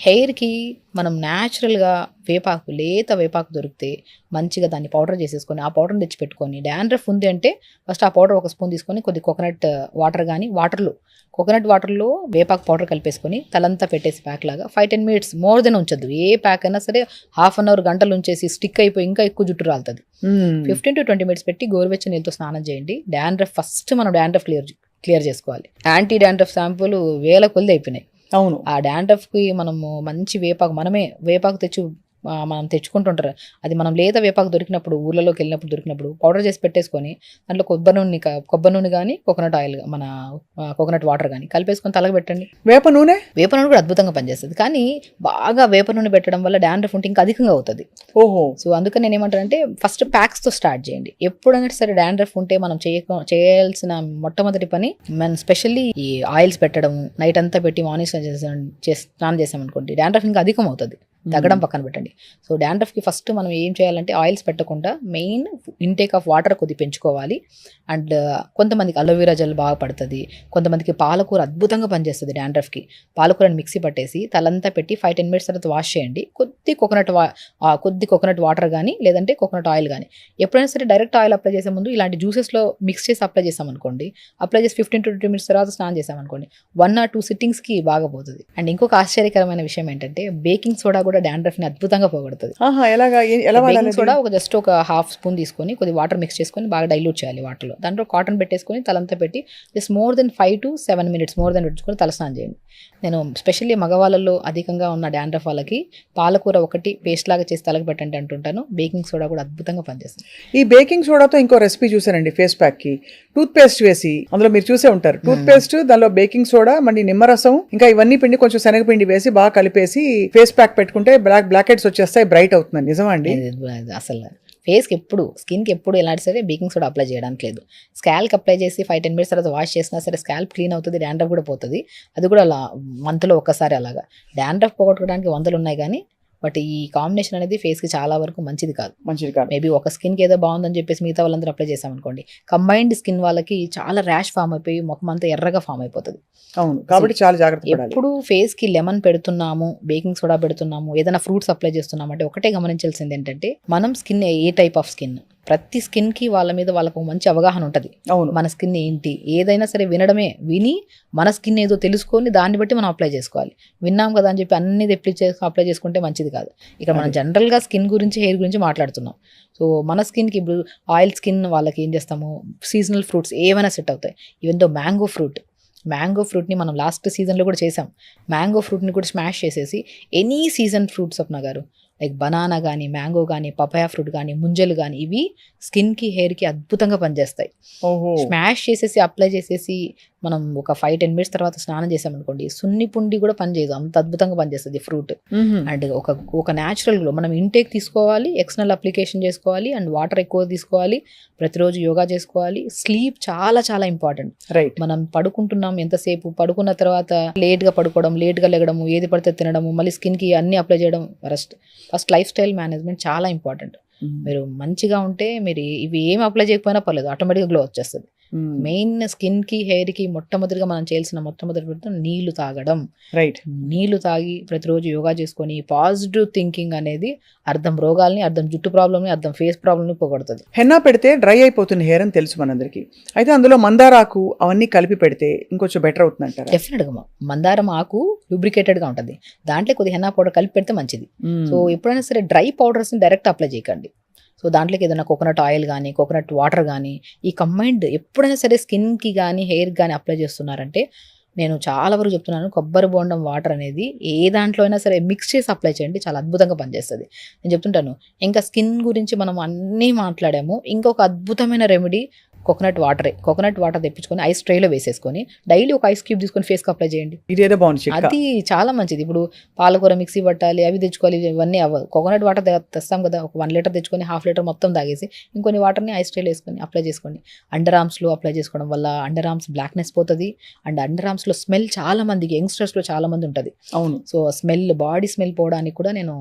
హెయిర్కి మనం న్యాచురల్గా వేపాకు, లేత వేపాకు దొరికితే మంచిగా దాన్ని పౌడర్ చేసేసుకొని ఆ పౌడర్ని తెచ్చి పెట్టుకొని, డాండ్రఫ్ ఉంది అంటే ఫస్ట్ ఆ పౌడర్ ఒక స్పూన్ తీసుకొని కొద్ది కోకోనట్ వాటర్ కానీ, కోకోనట్ వాటర్లో వేపాకు పౌడర్ కలిపేసుకొని తలంతా పెట్టేసి ప్యాక్ లాగా 5-10 minutes మోర్ దెన్ ఉంచద్దు. ఏ ప్యాక్ అయినా సరే హాఫ్ అన్ అవర్, గంటలు ఉంచేసి స్టిక్ అయిపోయి ఇంకా ఎక్కువ జుట్టు రాలుతుంది. 15 to 20 minutes పెట్టి గోరువెచ్చని నీళ్ళతో స్నానం చేయండి. డాండ్రఫ్ ఫస్ట్ మనం డాండ్రఫ్ క్లియర్ చేసుకోవాలి. యాంటీ డాండ్రఫ్ షాంపూలు వేల కొద్ది అయిపోయినాయి. అవును. ఆ డాండ్రఫ్కి మనము మంచి వేపాకు, మనమే వేపాకు మనం తెచ్చుకుంటుంటారు. అది మనం లేత వేపాకు దొరికినప్పుడు, ఊర్లలోకి వెళ్ళినప్పుడు దొరికినప్పుడు పౌడర్ చేసి పెట్టేసుకొని దాంట్లో కొబ్బరి నూనె కానీ, కోకోనట్ ఆయిల్, మన కోకోనట్ వాటర్ కానీ కలిపేసుకొని తలకు పెట్టండి. వేప నూనె కూడా అద్భుతంగా పనిచేస్తుంది. కానీ బాగా వేప నూనె పెట్టడం వల్ల డాండ్రఫ్ ఉంటే ఇంకా అధికంగా అవుతుంది. ఓహో. సో అందుకని నేను ఏమంటానంటే ఫస్ట్ ప్యాక్స్తో స్టార్ట్ చేయండి. ఎప్పుడైనా సరే డాండ్రఫ్ ఉంటే మనం చేయాల్సిన మొట్టమొదటి పని, మనం స్పెషల్లీ ఈ ఆయిల్స్ పెట్టడం, నైట్ అంతా పెట్టి మార్నింగ్ స్నానం చేసామనుకోండి, డాండ్రఫ్ ఇంకా అధికం అవుతుంది. తగ్గడం పక్కన పెట్టండి. సో డాండ్రఫ్కి ఫస్ట్ మనం ఏం చేయాలంటే ఆయిల్స్ పెట్టకుండా మెయిన్ ఇంటేక్ ఆఫ్ వాటర్ కొద్ది పెంచుకోవాలి. అండ్ కొంతమందికి అలోవెరా జెల్ బాగా పడుతుంది, కొంతమందికి పాలకూర అద్భుతంగా పనిచేస్తుంది డాండ్రఫ్కి. పాలకూరని మిక్సీ పట్టేసి తలంతా పెట్టి 5-10 minutes తర్వాత వాష్ చేయండి. కొద్ది కోకోనట్ వాటర్ కానీ, లేదంటే కోకోనట్ ఆయిల్ కానీ. ఎప్పుడైనా సరే డైరెక్ట్ ఆయిల్ అప్లై చేసే ముందు ఇలాంటి జ్యూసెస్లో మిక్స్ చేసి అప్లై చేసామనుకోండి, అప్లై చేసి 15 to 20 minutes తర్వాత స్నానం చేసామనుకోండి, 1 or 2 sittings బాగా పోతుంది. అండ్ ఇంకొక ఆశ్చర్యకరమైన విషయం ఏంటంటే బేకింగ్ సోడా కూడా డాండ్రఫ్ ని అద్భుతంగా పోగొడుతుంది. బేకింగ్ సోడా జస్ట్ ఒక హాఫ్ స్పూన్ తీసుకొని కొద్ది వాటర్ మిక్స్ చేసుకొని బాగా డైల్యూట్ చేయాలి వాటర్లో. దాంట్లో కాటన్ పెట్టేసుకొని తలంతా పెట్టి just more than 5 to 7 minutes పెట్టుకొని తలస్నానం చేయండి. నేను స్పెషల్లీ మగవాళ్ళలో అధికంగా ఉన్న డాండ్రఫ్ వాళ్ళకి పాలకూర ఒకటి పేస్ట్ లాగా చేసి తలకు పెట్టండి అంటుంటాను. బేకింగ్ సోడా కూడా అద్భుతంగా పనిచేస్తుంది. ఈ బేకింగ్ సోడాతో ఇంకో రెసిపీ చూసానండి, ఫేస్ ప్యాక్ కి టూత్ పేస్ట్ వేసి, అందులో మీరు చూసే ఉంటారు, టూత్ పేస్ట్, దానిలో బేకింగ్ సోడా, మళ్ళీ నిమ్మరసం, ఇంకా ఇవన్నీ పిండి, కొంచెం శనగపిండి వేసి బాగా కలిపేసి ఫేస్ ప్యాక్ పెట్టుకుంటే బ్లాక్ హెడ్స్ వచ్చేస్తాయి, బ్రైట్ అవుతుంది. నిజమా అండి? అసలు ఫేస్కి ఎప్పుడు, స్కిన్కి ఎప్పుడు ఎలాంటి సరే బేకింగ్ సోడా అప్లై చేయడానికి లేదు. స్కాల్కి అప్లై చేసి 5-10 minutes తర్వాత వాష్ చేసినా సరే స్కాల్ప్ క్లీన్ అవుతుంది, డాండ్రఫ్ కూడా పోతుంది. అది కూడా అలా మంత్లో ఒక్కసారి. అలాగా డాండ్రఫ్ పోగొట్టుకోవడానికి 100 ఉన్నాయి కానీ బట్ ఈ కాంబినేషన్ అనేది ఫేస్కి చాలా వరకు మంచిది కాదు. మేబీ ఒక స్కిన్కి ఏదో బాగుందని చెప్పేసి మిగతా వాళ్ళందరూ అప్లై చేసామనుకోండి, కంబైన్డ్ స్కిన్ వాళ్ళకి చాలా ర్యాష్ ఫామ్ అయిపోయి ముఖం అంతా ఎర్రగా ఫామ్ అయిపోతుంది. అవును, కాబట్టి చాలా జాగ్రత్త. ఎప్పుడు ఫేస్కి లెమన్ పెడుతున్నాము, బేకింగ్ సోడా పెడుతున్నాము, ఏదైనా ఫ్రూట్స్ అప్లై చేస్తున్నాము అంటే ఒకటే గమనించాల్సింది ఏంటంటే మనం skin A type of skin, ప్రతి స్కిన్కి వాళ్ళ మీద వాళ్ళకు మంచి అవగాహన ఉంటుంది. అవును. మన స్కిన్ ఏంటి, ఏదైనా సరే వినడమే, విని మన స్కిన్ ఏదో తెలుసుకొని దాన్ని బట్టి మనం అప్లై చేసుకోవాలి. విన్నాం కదా అని చెప్పి అన్ని అప్లై చేసుకుంటే మంచిది కాదు. ఇక్కడ మనం జనరల్గా స్కిన్ గురించి, హెయిర్ గురించి మాట్లాడుతున్నాం. సో మన స్కిన్కి ఇప్పుడు ఆయిల్ స్కిన్ వాళ్ళకి ఏం చేస్తాము, సీజనల్ ఫ్రూట్స్ ఏమైనా సెట్ అవుతాయి. ఈవెన్ దో మ్యాంగో ఫ్రూట్ని మనం లాస్ట్ సీజన్లో కూడా చేసాం. మ్యాంగో ఫ్రూట్ని కూడా స్మాష్ చేసేసి ఎనీ సీజన్ ఫ్రూట్స్ స్వప్న గారు, లైక్ బనానా కానీ, మ్యాంగో కానీ, పపాయా ఫ్రూట్ కానీ, ముంజలు కానీ, ఇవి స్కిన్కి, హెయిర్కి అద్భుతంగా పనిచేస్తాయి. స్మాష్ చేసేసి అప్లై చేసేసి మనం ఒక 5-10 మినిట్స్ తర్వాత స్నానం చేసామనుకోండి, సున్ని పుండి కూడా పనిచేయదు, అంత అద్భుతంగా పనిచేస్తుంది ఫ్రూట్. అండ్ ఒక న్యాచురల్ గ్లో మనం ఇంటేక్ తీసుకోవాలి, ఎక్స్టర్నల్ అప్లికేషన్ చేసుకోవాలి, అండ్ వాటర్ ఎక్కువ తీసుకోవాలి, ప్రతిరోజు యోగా చేసుకోవాలి. స్లీప్ చాలా చాలా ఇంపార్టెంట్. రైట్. మనం పడుకుంటున్నాం ఎంతసేపు, పడుకున్న తర్వాత లేట్గా పడుకోవడం, లేట్గా లెగడము, ఏది పడితే తినడము, మళ్ళీ స్కిన్కి అన్ని అప్లై చేయడం. ఫస్ట్ లైఫ్ స్టైల్ మేనేజ్మెంట్ చాలా ఇంపార్టెంట్. మీరు మంచిగా ఉంటే మీరు ఇవి ఏమి అప్లై చేయకపోయినా పర్లేదు, ఆటోమేటిక్గా గ్లో వచ్చేస్తుంది. మెయిన్ స్కిన్ కి, హెయిర్ కి మొట్టమొదటిగా మనం చేయాల్సిన మొట్టమొదటి నీళ్లు తాగడం. రైట్. నీళ్లు తాగి ప్రతిరోజు యోగా చేసుకొని పాజిటివ్ థింకింగ్ అనేది అర్థం రోగాల్ని, అర్థం జుట్టు ప్రాబ్లమ్ని, అర్థం ఫేస్ ప్రాబ్లమ్ని పోగొడుతుంది. హెన్నా పెడితే డ్రై అయిపోతుంది హెయిర్ అని తెలుసు మనందరికి. అయితే అందులో మందారాకు అవన్నీ కలిపి పెడితే ఇంకొంచెం బెటర్ అవుతుంది అంటారా? డెఫినెట్గా మందారం ఆకు లూబ్రికేటెడ్ గా ఉంటుంది, దాంట్లో కొద్దిగా హెన్నా పౌడర్ కలిపి పెడితే మంచిది. సో ఎప్పుడైనా సరే డ్రై పౌడర్స్ ని డైరెక్ట్ అప్లై చేయకండి. సో దాంట్లోకి ఏదైనా కోకోనట్ ఆయిల్ కానీ, కోకోనట్ వాటర్ కానీ, ఈ కంబైన్డ్ ఎప్పుడైనా సరే స్కిన్కి కానీ, హెయిర్కి కానీ అప్లై చేస్తున్నారంటే, నేను చాలా వరకు చెప్తున్నాను, కొబ్బరి బోండం వాటర్ అనేది ఏ దాంట్లో అయినా సరే మిక్స్ చేసి అప్లై చేయండి, చాలా అద్భుతంగా పనిచేస్తుంది. నేను చెప్తుంటాను, ఇంకా స్కిన్ గురించి మనం అన్నీ మాట్లాడాము, ఇంకొక అద్భుతమైన రెమెడీ కోకోనట్ వాటర్ తెప్పించుకొని ఐస్ ట్రేలో వేసేసుకొని డైలీ ఒక ఐస్ క్యూబ్ తీసుకొని ఫేస్కి అప్లై చేయండి. ఇదేదో బాగుంది, అది చాలా మంచిది. ఇప్పుడు పాలకూర మిక్సీ పట్టాలి, అవి తెచ్చుకోవాలి, ఇవన్నీ అవ్వదు. కోకోనట్ వాటర్ తెస్తాం కదా, ఒక 1 లీటర్ తెచ్చుకొని 1/2 లీటర్ మొత్తం తాగేసి ఇంకొన్ని వాటర్ని ఐస్ ట్రేలో వేసుకొని అప్లై చేసుకోండి. అండర్ ఆర్మ్స్లో అప్లై చేసుకోవడం వల్ల అండర్ ఆర్మ్స్ బ్లాక్నెస్ పోతుంది. అండ్ అండర్ ఆర్మ్స్లో స్మెల్ చాలా మందికి, యంగ్స్టర్స్లో చాలా మంది ఉంటుంది. అవును. సో బాడీ స్మెల్ పోవడానికి కూడా నేను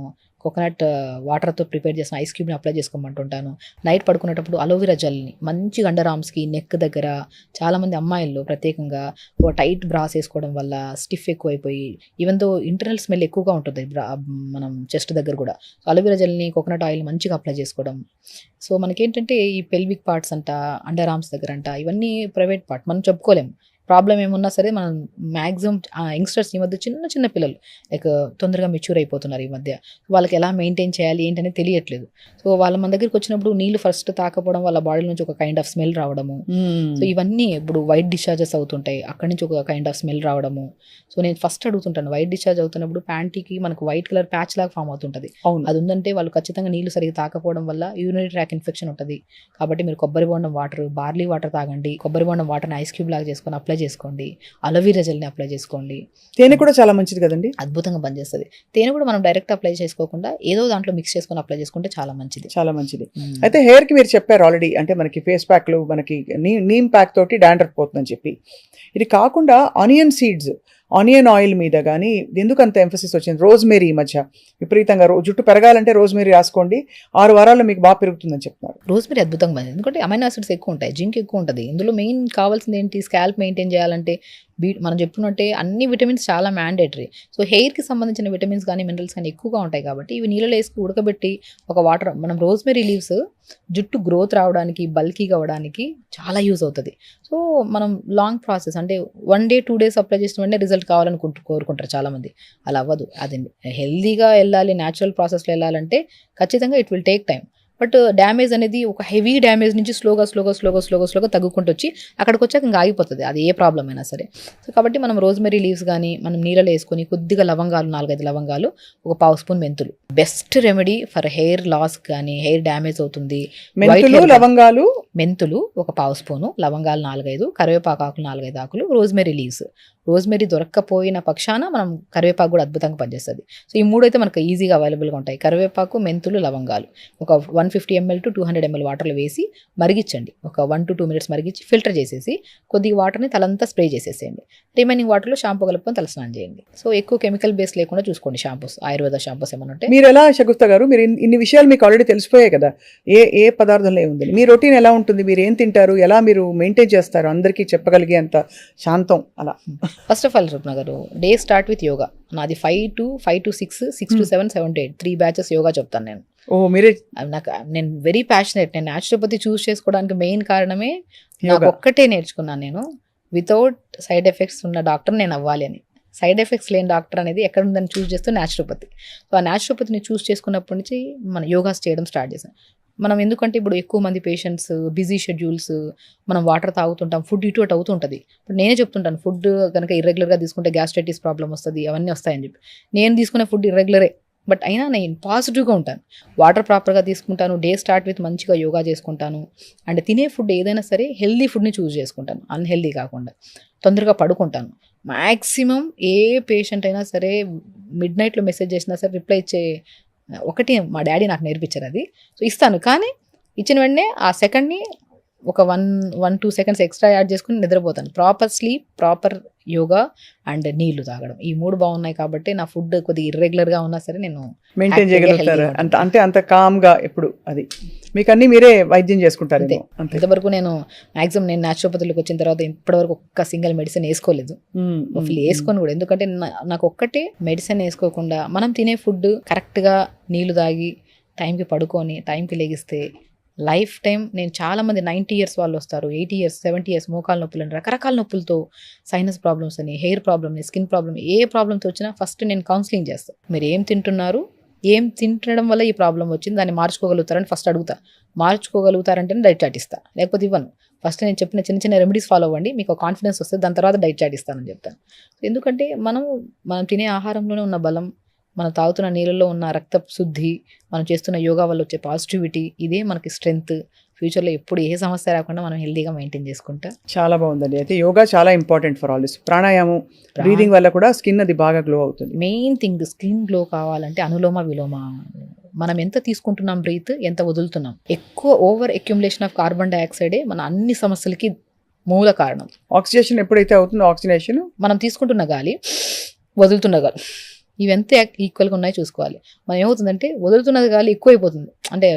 కోకోనట్ వాటర్తో ప్రిపేర్ చేసిన ఐస్ క్యూబ్ని అప్లై చేసుకోమంటుంటాను. నైట్ పడుకునేటప్పుడు అలోవెరా జెల్ని మంచిగా అండర్ ఆర్మ్స్కి, నెక్ దగ్గర, చాలామంది అమ్మాయిల్లో ప్రత్యేకంగా టైట్ బ్రాస్ వేసుకోవడం వల్ల స్టిఫ్ ఎక్కువైపోయి, ఈవెన్ దో ఇంటర్నల్ స్మెల్ ఎక్కువగా ఉంటుంది మనం చెస్ట్ దగ్గర కూడా. సో అలోవెరా జెల్ని, కోకోనట్ ఆయిల్ మంచిగా అప్లై చేసుకోవడం. సో మనకేంటంటే ఈ పెల్విక్ పార్ట్స్ అంట, అండర్ ఆర్మ్స్ దగ్గర అంట, ఇవన్నీ ప్రైవేట్ పార్ట్, మనం చెప్పుకోలేము. ప్రాబ్లం ఏమున్నా సరే మనం మ్యాక్సిమం యంగ్స్టర్స్ ఈ మధ్య చిన్న పిల్లలు లైక్ తొందరగా మెచ్యూర్ అయిపోతున్నారు ఈ మధ్య. వాళ్ళకి ఎలా మెయింటైన్ చేయాలి ఏంటనేది తెలియట్లేదు. సో మన దగ్గరికి వచ్చినప్పుడు నీళ్ళు ఫస్ట్ తాకపోవడం, వాళ్ళ బాడీ నుంచి ఒక కైండ్ ఆఫ్ స్మెల్ రావడము. సో ఇవన్నీ ఇప్పుడు వైట్ డిశ్చార్జెస్ అవుతుంటాయి, అక్కడి నుంచి ఒక కైండ్ ఆఫ్ స్మెల్ రావడము. సో నేను ఫస్ట్ అడుగుతుంటాను, వైట్ డిశ్చార్జ్ అవుతున్నప్పుడు ప్యాంటీకి మనకు వైట్ కలర్ ప్యాచ్ లాగా ఫామ్ అవుతుంటుంది. అది ఉందంటే వాళ్ళు ఖచ్చితంగా నీళ్ళు సరిగ్గా తాకపోవడం వల్ల యూరినరీ ట్రాక్ ఇన్ఫెక్షన్ ఉంటుంది. కాబట్టి మీరు కొబ్బరి బోండం వాటర్, బార్లీ వాటర్ తాగండి. కొబ్బరి బోండం వాటర్ని ఐస్ క్యూబ్ లాగా చేసుకొని అప్లై చేసుకోండి. అలోవెరా జెల్ని అప్లై చేసుకోండి. తేనె కూడా చాలా మంచిది కదండి, అద్భుతంగా పనిచేస్తుంది. తేనె కూడా మనం డైరెక్ట్ అప్లై చేసుకోకుండా ఏదో దాంట్లో మిక్స్ చేసుకొని అప్లై చేసుకుంటే చాలా మంచిది. చాలా మంచిది. అయితే హెయిర్ కి మీరు చెప్పారు ఆల్రెడీ, అంటే మనకి ఫేస్ ప్యాక్లు, మనకి నీమ్ ప్యాక్ తోటి డాండ్రఫ్ పోతుందని చెప్పి. ఇది కాకుండా ఆనియన్ ఆయిల్ మీద కానీ ఎందుకు అంత ఎంఫసిస్ వచ్చింది? రోజ్మేరీ ఈ మధ్య విపరీతంగా జుట్టు పెరగాలంటే రోజ్మేరీ రాసుకోండి, 6 వారాల్లో మీకు బాగా పెరుగుతుందని చెప్తున్నారు. రోజ్మేరీ అద్భుతంగా పనిచేస్తుంది, ఎందుకంటే అమైనో ఆసిడ్స్ ఎక్కువ ఉంటాయి, జింక్ ఎక్కువ ఉంటుంది. ఇందులో మెయిన్ కావాల్సింది ఏంటి, స్కాల్ప్ మెయింటైన్ చేయాలంటే మనం చెప్పుకున్నట్టే అన్ని విటమిన్స్ చాలా మ్యాండేటరీ. సో హెయిర్కి సంబంధించిన విటమిన్స్ కానీ, మినరల్స్ కానీ ఎక్కువగా ఉంటాయి కాబట్టి ఇవి నీళ్ళలో వేసుకు ఉడకబెట్టి ఒక వాటర్, మనం రోజ్మేరీ లీవ్స్ జుట్టు గ్రోత్ రావడానికి, బల్కీగా అవ్వడానికి చాలా యూజ్ అవుతుంది. సో మనం లాంగ్ ప్రాసెస్ అంటే 1 day 2 days అప్లై చేసిన వెంటనే రిజల్ట్ కావాలని కోరుకుంటారు చాలామంది. అలా అవ్వదు. అది హెల్దీగా వెళ్ళాలి, న్యాచురల్ ప్రాసెస్లో వెళ్ళాలంటే ఖచ్చితంగా it will take time. But damage అనేది ఒక హెవీ డ్యామేజ్ నుంచి స్లోగా తగ్గుకుంటూ వచ్చి అక్కడికి వచ్చాక ఇంకా ఆగిపోతుంది, అది ఏ ప్రాబ్లం అయినా సరే. సో కాబట్టి మనం రోజ్మెరీ లీవ్స్ కానీ మనం నీళ్ళలో వేసుకొని కొద్దిగా లవంగాలు, 4-5 లవంగాలు, ఒక 1/2 స్పూన్ మెంతులు, best remedy for hair loss కానీ, హెయిర్ డ్యామేజ్ అవుతుంది. మెంతులు ఒక 1/2 స్పూను, లవంగాలు 4-5, కరివేపాకు ఆకులు 4-5 ఆకులు, రోజ్మెరీ లీవ్స్. రోజ్మెరీ దొరక్కపోయిన పక్షాన మనం కరివేపాకు కూడా అద్భుతంగా పనిచేస్తుంది. సో ఈ 3 అయితే మనకు ఈజీగా అవైలబుల్గా ఉంటాయి. కరివేపాకు, మెంతులు, లవంగాలు ఒక 150 ml to 200 ml వాటర్లో వేసి మరిగించండి. ఒక 1 to 2 minutes మరిగించి ఫిల్టర్ చేసేసి కొద్దిగా వాటర్ని తలంతా స్ప్రే చేసేసేయండి. రిమైనింగ్ వాటర్లో షాంపూ కలుపుకొని తలస్నానం చేయండి. సో ఎక్కువ కెమికల్ బేస్ లేకుండా చూసుకోండి షాంపూస్, ఆయుర్వేద షాంపూస్ ఏమైనా ఉంటే. మీరు ఎలా షగుఫ్తా గారు, మీరు ఇన్ని విషయాలు మీకు ఆల్రెడీ తెలిసిపోయాయి కదా, ఏ పదార్థంలో ఏముంది, మీ రొటీన్ ఎలా ఉంటుంది, మీరు ఏం తింటారు, ఎలా మీరు మెయింటైన్ చేస్తారు, అందరికీ చెప్పగలిగే అంత శాంతం అలా? ఫస్ట్ ఆఫ్ ఆల్ రూప్న గారు, డే స్టార్ట్ విత్ యోగా. నాది 5 to 6, 6 to 7, 7 to 8 3 batches yoga చెప్తాను నేను. మీరే నేను వెరీ ప్యాషనేట్. నేను న్యాచురోపతి చూస్ చేసుకోవడానికి మెయిన్ కారణమే నాకు ఒక్కటే నేర్చుకున్నాను నేను, వితౌట్ సైడ్ ఎఫెక్ట్స్ ఉన్న డాక్టర్ నేను అవ్వాలి అని. సైడ్ ఎఫెక్ట్స్ లేని డాక్టర్ అనేది ఎక్కడ ఉందని చూస్ చేస్తూ న్యాచురోపతి. సో ఆ న్యాచురోపతిని చూస్ చేసుకున్నప్పటి నుంచి మన యోగాస్ చేయడం స్టార్ట్ చేశాను. మనం ఎందుకంటే ఇప్పుడు ఎక్కువ మంది పేషెంట్స్ బిజీ షెడ్యూల్స్, మనం వాటర్ తాగుతుంటాం, ఫుడ్ ఇటు అటు అవుతుంటుంది. ఇప్పుడు నేనే చెప్తుంటాను, ఫుడ్ కనుక ఇర్రెగ్యులర్గా తీసుకుంటే గ్యాస్ట్రైటిస్ ప్రాబ్లం వస్తుంది, అవన్నీ వస్తాయని చెప్పి. నేను తీసుకునే ఫుడ్ ఇర్రెగ్యులరే, బట్ అయినా నేను పాజిటివ్గా ఉంటాను. వాటర్ ప్రాపర్గా తీసుకుంటాను, డే స్టార్ట్ విత్ మంచిగా యోగా చేసుకుంటాను. అండ్ తినే ఫుడ్ ఏదైనా సరే హెల్దీ ఫుడ్ని చూస్ చేసుకుంటాను, అన్హెల్దీ కాకుండా. తొందరగా పడుకుంటాను. మ్యాక్సిమం ఏ పేషెంట్ అయినా సరే మిడ్ నైట్లో మెసేజ్ చేసినా సరే రిప్లై ఇచ్చే ఒకటి మా డాడీ నాకు నేర్పించారు అది. సో ఇస్తాను, కానీ ఇచ్చిన వెంటనే ఆ సెకండ్ని ఒక 1-2 సెకండ్స్ ఎక్స్ట్రా యాడ్ చేసుకుని నిద్రపోతాను. Proper sleep, proper yoga and నీళ్లు తాగడం, ఈ 3 బాగున్నాయి కాబట్టి నా ఫుడ్ కొద్దిగా ఇర్రెగ్యులర్గా ఉన్నా సరే నేను మెయింటైన్ చేయగలుగుతారు. అంటే అంత కామ్గా ఎప్పుడు అది మీకు అన్ని మీరే వైద్యం చేసుకుంటారు. ఇంతవరకు నేను మ్యాక్సిమం నేను న్యాచురోపతిలోకి వచ్చిన తర్వాత ఇప్పటివరకు ఒక్క సింగిల్ మెడిసిన్ వేసుకోలేదు, వేసుకొని కూడా. ఎందుకంటే నాకు ఒక్కటే మెడిసిన్ వేసుకోకుండా మనం తినే ఫుడ్ కరెక్ట్గా, నీళ్లు తాగి, టైంకి పడుకొని టైంకి లెగిస్తే లైఫ్ టైం. నేను చాలామంది 90 years వాళ్ళు వస్తారు, 80 years, 70 years మోకాల నొప్పులు అని రకరకాల నొప్పులతో, సైనస్ ప్రాబ్లమ్స్ అని, హెయిర్ ప్రాబ్లమ్, స్కిన్ ప్రాబ్లమ్, ఏ ప్రాబ్లంతో వచ్చినా ఫస్ట్ నేను కౌన్సిలింగ్ చేస్తాను. మీరు ఏం తింటున్నారు, ఏం తింటడం వల్ల ఈ ప్రాబ్లం వచ్చింది, దాన్ని మార్చుకోగలుగుతారని ఫస్ట్ అడుగుతా. మార్చుకోగలుగుతారంటే డైట్ చార్ట్ ఇస్తా, లేకపోతే ఇవ్వను. ఫస్ట్ నేను చెప్పిన చిన్న చిన్న రెమెడీస్ ఫాలో అవ్వండి, మీకు కాన్ఫిడెన్స్ వస్తుంది, దాని తర్వాత డైట్ చార్ట్ ఇస్తానని చెప్తాను. ఎందుకంటే మనం తినే ఆహారంలోనే ఉన్న బలం, మనం తాగుతున్న నీళ్ళలో ఉన్న రక్త శుద్ధి, మనం చేస్తున్న యోగా వల్ల వచ్చే పాజిటివిటీ, ఇదే మనకి స్ట్రెంగ్త్. ఫ్యూచర్లో ఎప్పుడు ఏ సమస్య రాకుండా మనం హెల్దీగా మెయింటైన్ చేసుకుంటా. చాలా బాగుందండి. అయితే యోగా చాలా ఇంపార్టెంట్ ఫర్ ఆల్ దిస్. ప్రాణాయామం, బ్రీదింగ్ వల్ల కూడా స్కిన్ అది బాగా గ్లో అవుతుంది. మెయిన్ థింగ్ స్కిన్ గ్లో కావాలంటే అనులోమ విలోమ. మనం ఎంత తీసుకుంటున్నాం బ్రీత్, ఎంత వదులుతున్నాం. ఎక్కువ ఓవర్ అక్యుములేషన్ ఆఫ్ కార్బన్ డైఆక్సైడే మన అన్ని సమస్యలకి మూల కారణం. ఆక్సిజనేషన్ ఎప్పుడైతే అవుతుందో, ఆక్సిజనేషన్ మనం తీసుకుంటున్న గాలి, వదులుతున్న గాలి, ఇవెంత ఈక్వల్గా ఉన్నాయి చూసుకోవాలి. మనం ఏమవుతుందంటే వదులుతున్నది గాలి ఎక్కువైపోతుంది, అంటే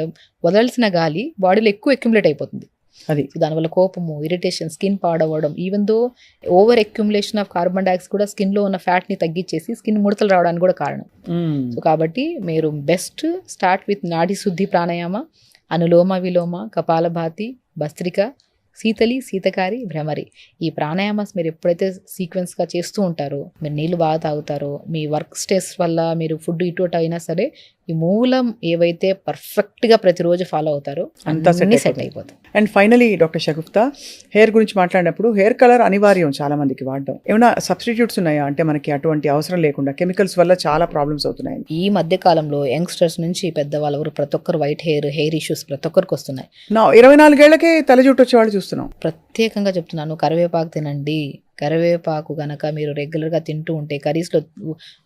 వదలాల్సిన గాలి బాడీలో ఎక్కువ అక్యుములేట్ అయిపోతుంది. అది దానివల్ల కోపము, ఇరిటేషన్, స్కిన్ పాడవడం. Even though over accumulation of carbon dioxide కూడా స్కిన్లో ఉన్న ఫ్యాట్ని తగ్గించేసి స్కిన్ ముడతలు రావడానికి కూడా కారణం. సో కాబట్టి మీరు బెస్ట్ స్టార్ట్ విత్ నాడి శుద్ధి ప్రాణాయామ, అనులోమ విలోమ, కపాలభాతి, భస్త్రిక, శీతలి, శీతకారి, భ్రమరి. ఈ ప్రాణాయామాస్ మీరు ఎప్పుడైతే సీక్వెన్స్గా చేస్తూ ఉంటారో, మీరు నీళ్ళు బాగా తాగుతారో, మీ వర్క్ స్ట్రెస్ వల్ల మీరు ఫుడ్ ఇటు అయినా సరే ఈ మూలం ఏవైతే పర్ఫెక్ట్గా ప్రతిరోజు ఫాలో అవుతారో అంతా సెట్ అయిపోతుంది. And finally doctor Shagufta, hair గురించి మాట్లాడినప్పుడు హెయిర్ కలర్ అనివార్యం చాలా మందికి వాడడం. ఏమైనా సబ్స్టిట్యూట్స్ ఉన్నాయా? అంటే మనకి అటువంటి అవసరం లేకుండా కెమికల్స్ వల్ల చాలా ప్రాబ్లమ్స్ అవుతున్నాయి ఈ మధ్య కాలంలో. యంగ్స్టర్స్ నుంచి పెద్దవాళ్ళు ప్రతి ఒక్కరు వైట్ హెయిర్ ఇష్యూస్ ప్రతి ఒక్కరికి వస్తున్నాయి. 24 ఏళ్లకే తల జుట్టు వచ్చేవాళ్ళు చూస్తున్నాం. ప్రత్యేకంగా చెప్తున్నాను, కరివేపాకు తినండి. కరివేపాకు కనుక మీరు రెగ్యులర్గా తింటూ ఉంటే, కర్రీస్లో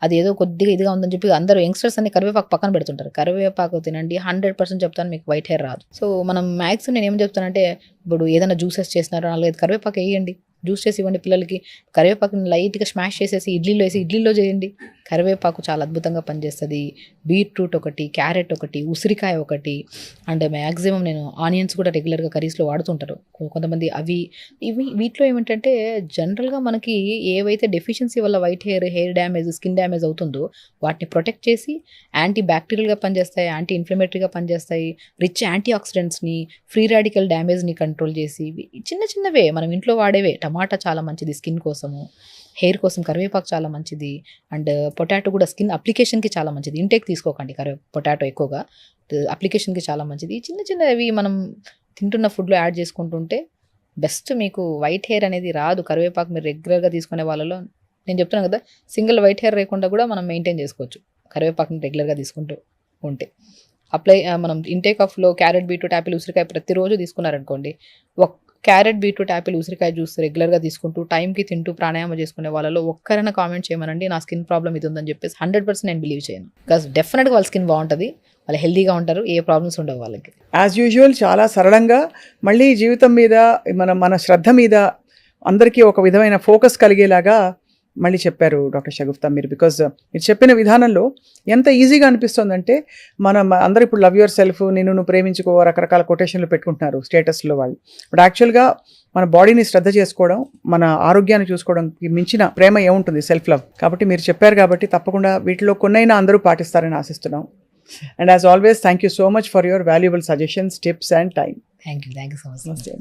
అది ఏదో కొద్దిగా ఇదిగా ఉందని చెప్పి అందరూ యంగ్స్టర్స్ అన్ని కరివేపాకు పక్కన పెడుతుంటారు. కరివేపాకు తినండి, 100% చెప్తాను మీకు వైట్ హెయిర్ రాదు. సో మనం మ్యాక్సిమం నేను ఏం చెప్తానంటే, ఇప్పుడు ఏదైనా జ్యూసెస్ చేసినారో 4-5 కరివేపాకు వేయండి, జ్యూస్ చేసి ఇవ్వండి పిల్లలకి. కరివేపాకుని లైట్గా స్మాష్ చేసేసి ఇడ్లీలో వేసి ఇడ్లీలో చేయండి. కరివేపాకు చాలా అద్భుతంగా పనిచేస్తుంది. బీట్రూట్ ఒకటి, క్యారెట్ ఒకటి, ఉసిరికాయ ఒకటి, అండ్ మ్యాక్సిమం నేను ఆనియన్స్ కూడా రెగ్యులర్గా కర్రీస్లో వాడుతుంటారు కొంతమంది. వీటిలో ఏమిటంటే జనరల్గా మనకి ఏవైతే డెఫిషియన్సీ వల్ల white hair damage, skin damage అవుతుందో వాటిని ప్రొటెక్ట్ చేసి యాంటీ బ్యాక్టీరియల్గా పనిచేస్తాయి, యాంటీ ఇన్ఫ్లమేటరీగా పనిచేస్తాయి, రిచ్ యాంటీ ఆక్సిడెంట్స్ని, ఫ్రీ రాడికల్ డ్యామేజ్ని కంట్రోల్ చేసి, చిన్న చిన్నవే మనం ఇంట్లో వాడేవే. టమాటా చాలా మంచిది స్కిన్ కోసము, హెయిర్ కోసం కరివేపాకు చాలా మంచిది. అండ్ పొటాటో కూడా స్కిన్ అప్లికేషన్కి చాలా మంచిది. ఇంటేక్ తీసుకోకండి పొటాటో ఎక్కువగా, అప్లికేషన్కి చాలా మంచిది. చిన్న చిన్నవి మనం తింటున్న ఫుడ్లో యాడ్ చేసుకుంటుంటే బెస్ట్. మీకు వైట్ హెయిర్ అనేది రాదు. కరివేపాకు మీరు రెగ్యులర్గా తీసుకునే వాళ్ళలో నేను చెప్తున్నాను కదా, సింగిల్ వైట్ హెయిర్ లేకుండా కూడా మనం మెయింటైన్ చేసుకోవచ్చు కరివేపాకుని రెగ్యులర్గా తీసుకుంటూ ఉంటే. మనం ఇంటేక్ ఆఫ్లో క్యారెట్, బీట్రూట్, యాపిల్, ఉసిరికాయ ప్రతిరోజు తీసుకున్నారనుకోండి, క్యారెట్, బీట్రూట్, యాపిల్, ఉసిరికాయ జ్యూస్ రెగ్యులర్గా తీసుకుంటూ టైంకి తింటూ ప్రాణాయామం చేసుకునే వాళ్ళలో ఒక్కరైనా కామెంట్ చేయమనండి, నా స్కిన్ ప్రాబ్లం ఇది ఉందని చెప్పేసి. 100% నేను బిలీవ్ చేయను. బికాస్ డెఫినెట్గా వాళ్ళ స్కిన్ బాగుంటుంది, వాళ్ళు హెల్దీగా ఉంటారు, ఏ ప్రాబ్లమ్స్ ఉండవు వాళ్ళకి. యాజ్ యూజువల్ చాలా సరళంగా, మళ్ళీ జీవితం మీద మన శ్రద్ధ మీద అందరికీ ఒక విధమైన ఫోకస్ కలిగేలాగా మళ్ళీ చెప్పారు డాక్టర్ షగుఫ్తా మీరు. బికాజ్ మీరు చెప్పిన విధానంలో ఎంత ఈజీగా అనిపిస్తుందంటే మనం అందరూ ఇప్పుడు లవ్ యువర్ సెల్ఫ్, నువ్వు ప్రేమించుకో, రకరకాల కొటేషన్లు పెట్టుకుంటున్నారు స్టేటస్లో వాళ్ళు. బట్ యాక్చువల్గా మన బాడీని శ్రద్ధ చేసుకోవడం, మన ఆరోగ్యాన్ని చూసుకోవడానికి మించిన ప్రేమ ఏముంటుంది, సెల్ఫ్ లవ్. కాబట్టి మీరు చెప్పారు కాబట్టి తప్పకుండా వీటిలో కొన్నైనా అందరూ పాటిస్తారని ఆశిస్తున్నాం. And as always thank you so much for your valuable suggestions, tips and time. Thank you so much. నమస్తే.